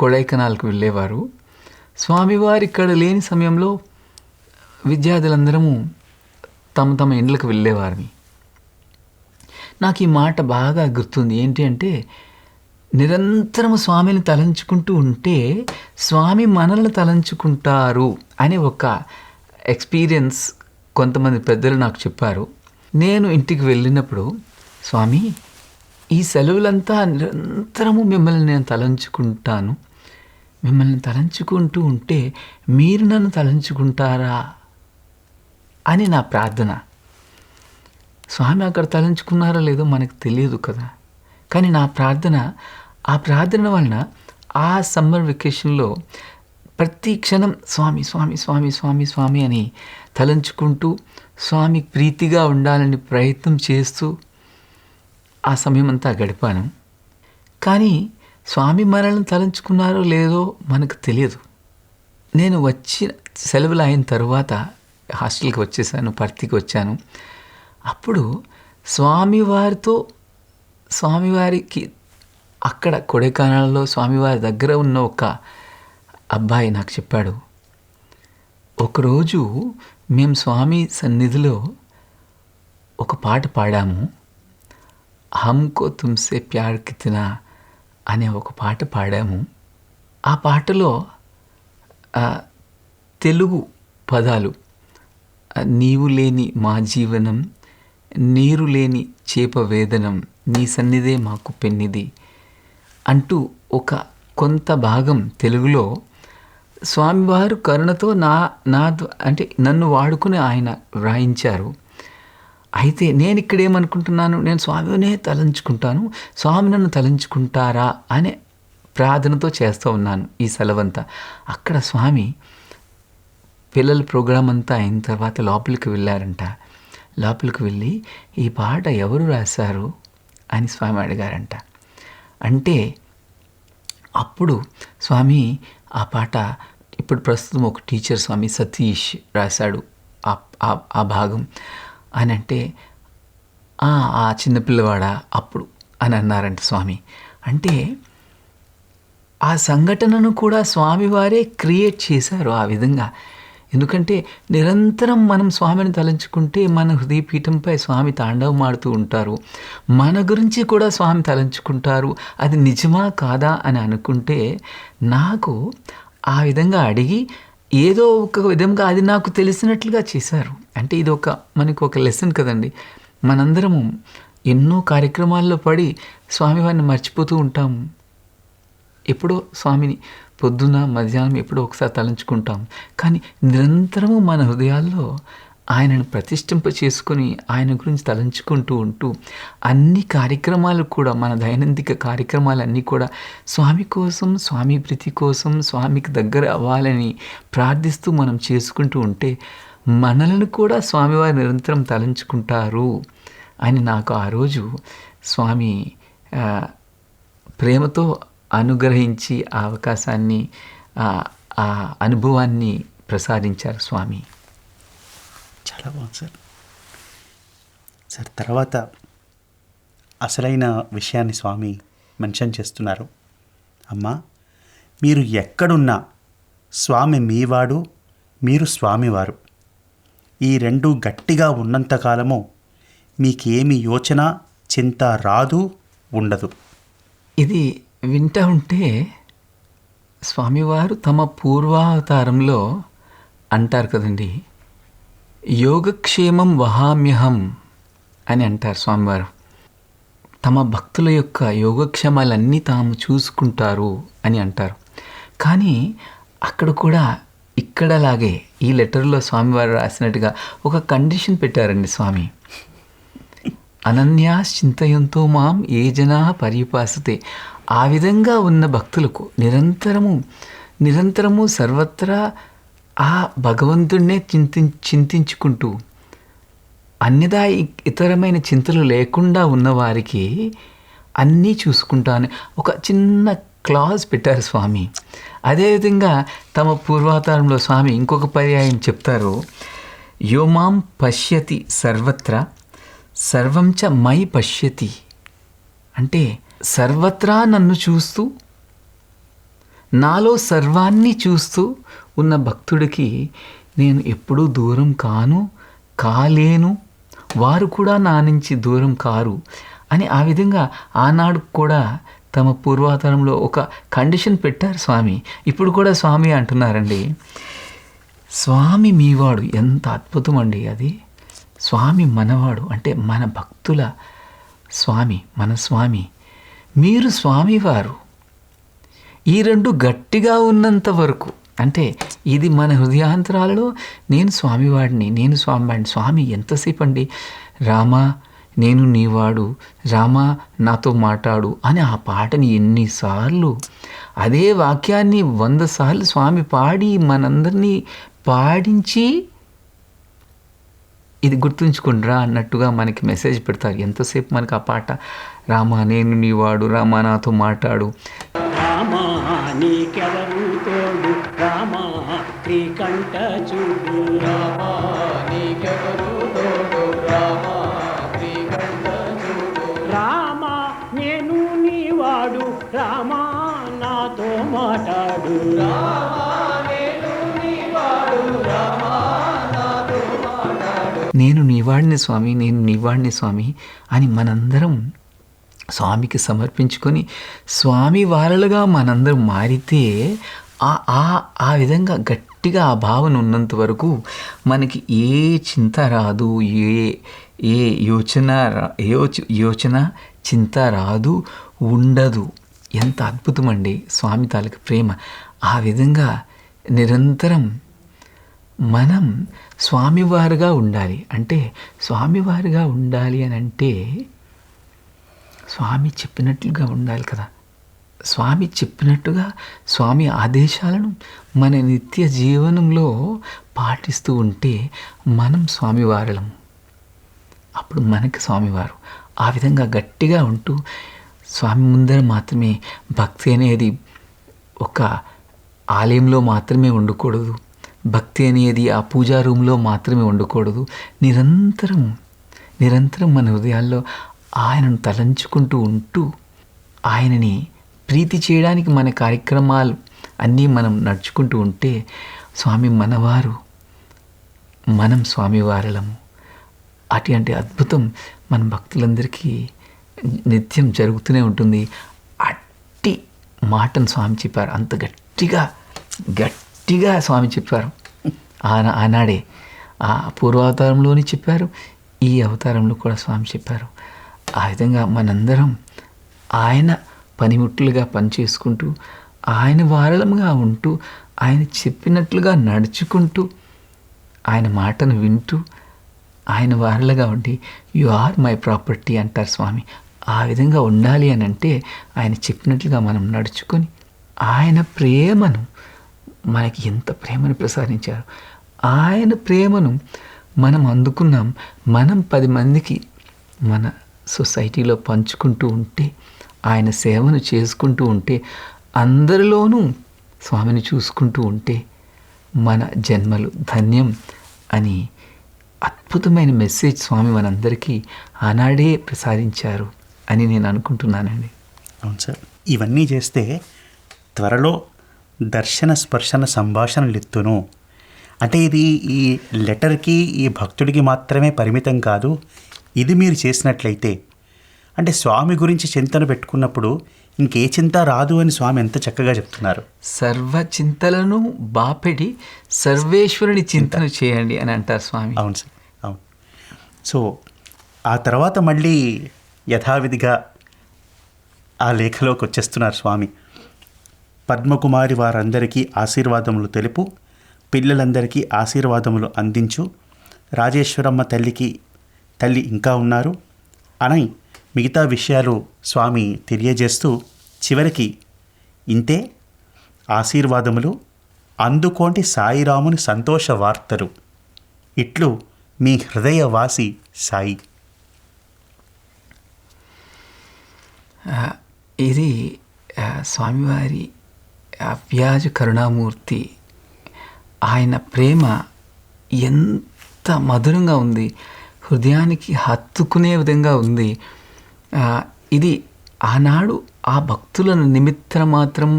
కొడైకెనాల్కు వెళ్ళేవారు. స్వామివారు ఇక్కడ లేని సమయంలో విద్యార్థులందరము తమ తమ ఇండ్లకు వెళ్ళేవారిని. నాకు ఈ మాట బాగా గుర్తుంది. ఏంటి అంటే, నిరంతరం స్వామిని తలంచుకుంటూ ఉంటే స్వామి మనల్ని తలంచుకుంటారు అనే ఒక ఎక్స్పీరియన్స్ కొంతమంది పెద్దలు నాకు చెప్పారు. నేను ఇంటికి వెళ్ళినప్పుడు, స్వామి ఈ సెలవులంతా నిరంతరము మిమ్మల్ని నేను తలంచుకుంటాను, మిమ్మల్ని తలంచుకుంటూ ఉంటే మీరు నన్ను తలంచుకుంటారా అని నా ప్రార్థన. స్వామి అక్కడ తలంచుకున్నారో లేదో మనకు తెలియదు కదా, కానీ నా ప్రార్థన, ఆ ప్రార్థన వలన ఆ సమ్మర్ వెకేషన్లో ప్రతి క్షణం స్వామి స్వామి స్వామి స్వామి స్వామి అని తలంచుకుంటూ స్వామి ప్రీతిగా ఉండాలని ప్రయత్నం చేస్తూ ఆ సమయం అంతా గడిపాను. కానీ స్వామి మనల్ని తలంచుకున్నారో లేదో మనకు తెలియదు. నేను వచ్చిన సెలవులు అయిన తర్వాత హాస్టల్కి వచ్చేసాను, పర్తికి వచ్చాను. అప్పుడు స్వామివారికి అక్కడ కొడైకెనాల్లో స్వామివారి దగ్గర ఉన్న ఒక అబ్బాయి నాకు చెప్పాడు, ఒకరోజు మేము స్వామి సన్నిధిలో ఒక పాట పాడాము, హమ్కో తుమ్సే ప్యార్ కితనా అనే ఒక పాట పాడాము. ఆ పాటలో తెలుగు పదాలు, నీవు లేని మా జీవనం, నీరు లేని చేప వేదనం, నీ సన్నిధే మాకు పెన్నిది అంటూ ఒక కొంత భాగం తెలుగులో స్వామివారు కరుణతో అంటే నన్ను వాడుకుని ఆయన వ్రాయించారు. అయితే నేను ఇక్కడ ఏమనుకుంటున్నాను, నేను స్వామినే తలంచుకుంటాను, స్వామి నన్ను తలంచుకుంటారా అనే ప్రార్థనతో చేస్తూ ఉన్నాను ఈ సెలవంతా. అక్కడ స్వామి పిల్లల ప్రోగ్రాం అంతా అయిన తర్వాత లోపలికి వెళ్ళారంట. లోపలికి వెళ్ళి ఈ పాట ఎవరు రాశారు అని స్వామి అడిగారంట. అంటే అప్పుడు స్వామి ఆ పాట ఇప్పుడు ప్రస్తుతం ఒక టీచర్ స్వామి సతీష్ రాశాడు ఆ భాగం అని. అంటే ఆ చిన్నపిల్లవాడా అప్పుడు అని అన్నారంట స్వామి. అంటే ఆ సంఘటనను కూడా స్వామివారే క్రియేట్ చేశారు ఆ విధంగా. ఎందుకంటే నిరంతరం మనం స్వామిని తలంచుకుంటే మన హృదయపీఠంపై స్వామి తాండవం ఆడుతూ ఉంటారు, మన గురించి కూడా స్వామి తలంచుకుంటారు. అది నిజమా కాదా అని అనుకుంటే, నాకు ఆ విధంగా అడిగి ఏదో ఒక విధంగా అది నాకు తెలిసినట్లుగా చేశారు. అంటే ఇది మనకు ఒక లెసన్ కదండి. మనందరము ఎన్నో కార్యక్రమాల్లో పడి స్వామివారిని మర్చిపోతూ ఉంటాము. ఎప్పుడో స్వామిని పొద్దున మధ్యాహ్నం ఎప్పుడో ఒకసారి తలంచుకుంటాం, కానీ నిరంతరము మన హృదయాల్లో ఆయనను ప్రతిష్ఠింప చేసుకొని ఆయన గురించి తలంచుకుంటూ ఉంటూ అన్ని కార్యక్రమాలు కూడా, మన దైనందిక కార్యక్రమాలన్నీ కూడా స్వామి కోసం, స్వామి ప్రీతి కోసం, స్వామికి దగ్గర అవ్వాలని ప్రార్థిస్తూ మనం చేసుకుంటూ ఉంటే మనలను కూడా స్వామివారు నిరంతరం తలంచుకుంటారు అని నాకు ఆ రోజు స్వామి ఆ, ప్రేమతో అనుగ్రహించి ఆ అవకాశాన్ని, ఆ అనుభవాన్ని ప్రసాదించారు స్వామి. చాలా బాగుంది సార్. సార్, తర్వాత అసలైన విషయాన్ని స్వామి మెన్షన్ చేస్తున్నారు. అమ్మా, మీరు ఎక్కడున్నా స్వామి మీవాడు, మీరు స్వామివారు. ఈ రెండు గట్టిగా ఉన్నంతకాలము మీకేమి యోచన, చింత రాదు, ఉండదు. ఇది వింటూ ఉంటే స్వామివారు తమ పూర్వావతారంలో అంటారు కదండి, యోగక్షేమం వహామ్యహం అని అంటారు స్వామివారు. తమ భక్తుల యొక్క యోగక్షేమాలన్నీ తాము చూసుకుంటారు అని అంటారు. కానీ అక్కడ కూడా ఇక్కడలాగే ఈ లెటర్లో స్వామివారు రాసినట్టుగా ఒక కండిషన్ పెట్టారండి స్వామి. అనన్యాస్ చింతయంతో మాం ఏ జనా పర్యుపాసతే. ఆ విధంగా ఉన్న భక్తులకు నిరంతరము సర్వత్రా ఆ భగవంతుడినే చింతించుకుంటూ అన్యదా ఇతరమైన చింతలు లేకుండా ఉన్నవారికి అన్నీ చూసుకుంటాను ఒక చిన్న క్లాజ్ పెట్టారు స్వామి. అదేవిధంగా తమ పూర్వావతారంలో స్వామి ఇంకొక పర్యాయం చెప్తారు, యోమాం పశ్యతి సర్వత్రా సర్వం చ మయి పశ్యతి. అంటే సర్వత్రా నన్ను చూస్తూ నాలో సర్వాన్ని చూస్తూ ఉన్న భక్తుడికి నేను ఎప్పుడూ దూరం కాలేను, వారు కూడా నా నుంచి దూరం కారు అని ఆ విధంగా ఆనాడు కూడా తమ పూర్వావతారంలో ఒక కండిషన్ పెట్టారు స్వామి. ఇప్పుడు కూడా స్వామి అంటున్నారండి, స్వామి మీవాడు. ఎంత అద్భుతం అండి అది. స్వామి మనవాడు అంటే మన భక్తుల స్వామి, మన స్వామి. మీరు స్వామివారు. ఈ రెండు గట్టిగా ఉన్నంత వరకు, అంటే ఇది మన హృదయాంతరాలలో నేను స్వామివాడిని. స్వామి ఎంతసేపు అండి, రామా నేను నీవాడు, రామా నాతో మాట్లాడు అని ఆ పాటని ఎన్నిసార్లు, అదే వాక్యాన్ని 100 సార్లు స్వామి పాడి మనందరినీ పాడించి ఇది గుర్తుంచుకుండ్రా అన్నట్టుగా మనకి మెసేజ్ పెడతారు. ఎంతసేపు మనకి ఆ పాట, రామా నేను నీవాడు, రామా నాతో మాట్లాడు. రామా నీకెవరు తోడు, రామా శ్రీకంఠ చూడు, రామా నీకెవరు తోడు, రామా శ్రీకంఠ చూడు, రామా నేను నీవాడు, రామా నాతో మాట్లాడు, రామా నేను నీవాడు, రామా నాతో మాట్లాడు. నేను నీవాడిని స్వామి, నేను నీవాడిని స్వామి అని మనందరం స్వామికి సమర్పించుకొని స్వామి వారలుగా మనందరం మారితే ఆ విధంగా గట్టిగా ఆ భావన ఉన్నంత వరకు మనకి ఏ చింత రాదు, ఏ యోచన చింత రాదు, ఉండదు. ఎంత అద్భుతమండి స్వామి తాలూకు ప్రేమ. ఆ విధంగా నిరంతరం మనం స్వామివారుగా ఉండాలి. అంటే స్వామివారుగా ఉండాలి అని అంటే స్వామి చెప్పినట్లుగా ఉండాలి కదా. స్వామి చెప్పినట్టుగా స్వామి ఆదేశాలను మన నిత్య జీవనంలో పాటిస్తూ ఉంటే మనం స్వామివారలం. అప్పుడు మనకి స్వామివారు. ఆ విధంగా గట్టిగా ఉంటూ స్వామి ముందర మాత్రమే భక్తి అనేది ఒక ఆలయంలో మాత్రమే ఉండకూడదు, భక్తి అనేది ఆ పూజా రూమ్లో మాత్రమే ఉండకూడదు. నిరంతరం మన హృదయాల్లో ఆయనను తలంచుకుంటూ ఉంటూ ఆయనని ప్రీతి చేయడానికి మన కార్యక్రమాలు అన్నీ మనం నడుచుకుంటూ ఉంటే స్వామి మనవారు, మనం స్వామివారలము. అటువంటి అద్భుతం మన భక్తులందరికీ నిత్యం జరుగుతూనే ఉంటుంది. అట్టి మాటను స్వామి చెప్పారు. అంత గట్టిగా స్వామి చెప్పారు. ఆనాడే ఆ పూర్వావతారంలోని చెప్పారు, ఈ అవతారంలో కూడా స్వామి చెప్పారు. ఆ విధంగా మనందరం ఆయన పనిముట్లుగా పనిచేసుకుంటూ ఆయన వారలముగా ఉంటూ ఆయన చెప్పినట్లుగా నడుచుకుంటూ ఆయన మాటను వింటూ ఆయన వారలుగా ఉండి యు ఆర్ మై ప్రాపర్టీ అంటారు స్వామి. ఆ విధంగా ఉండాలి అని అంటే ఆయన చెప్పినట్లుగా మనం నడుచుకొని ఆయన ప్రేమను, మనకి ఎంత ప్రేమను ప్రసాదించారు, ఆయన ప్రేమను మనం అందుకున్నాం. మనం 10 మందికి మన సొసైటీలో పంచుకుంటూ ఉంటే, ఆయన సేవను చేసుకుంటూ ఉంటే, అందరిలోనూ స్వామిని చూసుకుంటూ ఉంటే మన జన్మలు ధన్యం అని అద్భుతమైన మెసేజ్ స్వామి మనందరికీ ఆనాడే ప్రసాదించారు అని నేను అనుకుంటున్నానండి. అవును సార్. ఇవన్నీ చేస్తే త్వరలో దర్శన స్పర్శన సంభాషణలిత్తును అంటే ఇది ఈ లెటర్కి ఈ భక్తుడికి మాత్రమే పరిమితం కాదు. ఇది మీరు చేసినట్లయితే అంటే స్వామి గురించి చింతన పెట్టుకున్నప్పుడు ఇంకే చింత రాదు అని స్వామి ఎంత చక్కగా చెప్తున్నారు. సర్వ చింతలను బాపెడి సర్వేశ్వరుని చింతన చేయండి అని అంటారు స్వామి. అవును సార్, అవును. సో ఆ తర్వాత మళ్ళీ యథావిధిగా ఆ లేఖలోకి వచ్చేస్తున్నారు స్వామి. పద్మకుమారి వారందరికీ ఆశీర్వాదములు తెలుపు, పిల్లలందరికీ ఆశీర్వాదములు అందించు, రాజేశ్వరమ్మ తల్లి ఇంకా ఉన్నారు అని మిగతా విషయాలు స్వామి తెలియజేస్తూ చివరికి ఇంతే ఆశీర్వాదములు అందుకోండి సాయిరాముని సంతోష వార్తలు, ఇట్లు మీ హృదయవాసి సాయి. ఇది స్వామివారి అవ్యాజ కరుణామూర్తి. ఆయన ప్రేమ ఎంత మధురంగా ఉంది, హృదయానికి హత్తుకునే విధంగా ఉంది. ఇది ఆనాడు ఆ భక్తులను నిమిత్త మాత్రం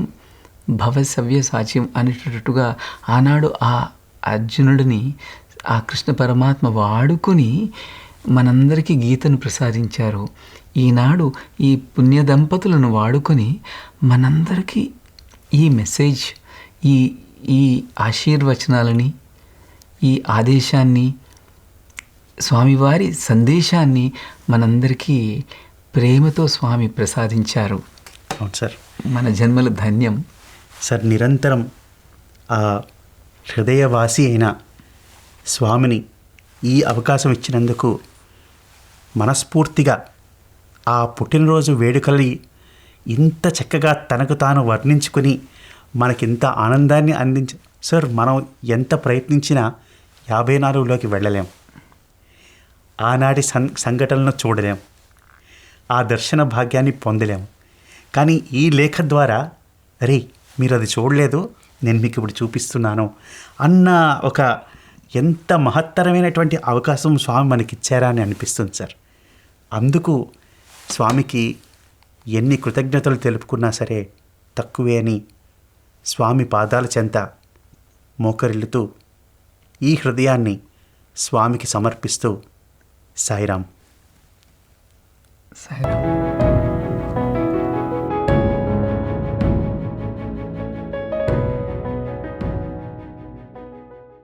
భవసవ్య సాధ్యం అనేటట్టుగా ఆనాడు ఆ అర్జునుడిని ఆ కృష్ణ పరమాత్మ వాడుకొని మనందరికీ గీతను ప్రసాదించారు. ఈనాడు ఈ పుణ్య దంపతులను వాడుకొని మనందరికీ ఈ మెసేజ్, ఈ ఆశీర్వచనాలని, ఈ ఆదేశాన్ని, స్వామివారి సందేశాన్ని మనందరికీ ప్రేమతో స్వామి ప్రసాదించారు. అవును సార్. మన జన్మలు ధన్యం సార్. నిరంతరం ఆ హృదయవాసి అయిన స్వామిని ఈ అవకాశం ఇచ్చినందుకు మనస్ఫూర్తిగా ఆ పుట్టినరోజు వేడుకల్ని ఇంత చక్కగా తనకు తాను వర్ణించుకుని మనకింత ఆనందాన్ని సార్, మనం ఎంత ప్రయత్నించినా 54లోకి వెళ్ళలేం, ఆనాటి సంఘటనలను చూడలేం, ఆ దర్శన భాగ్యాన్ని పొందలేం. కానీ ఈ లేఖ ద్వారా అరే మీరు అది చూడలేదు, నేను మీకు ఇప్పుడు చూపిస్తున్నాను అన్న ఒక ఎంత మహత్తరమైనటువంటి అవకాశం స్వామి మనకిచ్చారా అని అనిపిస్తుంది సార్. అందుకు స్వామికి ఎన్ని కృతజ్ఞతలు తెలుపుకున్నా సరే తక్కువే అని స్వామి పాదాల చెంత మోకరిల్లుతూ ఈ హృదయాన్ని స్వామికి సమర్పిస్తూ సాయిరాం. సాయిరాం.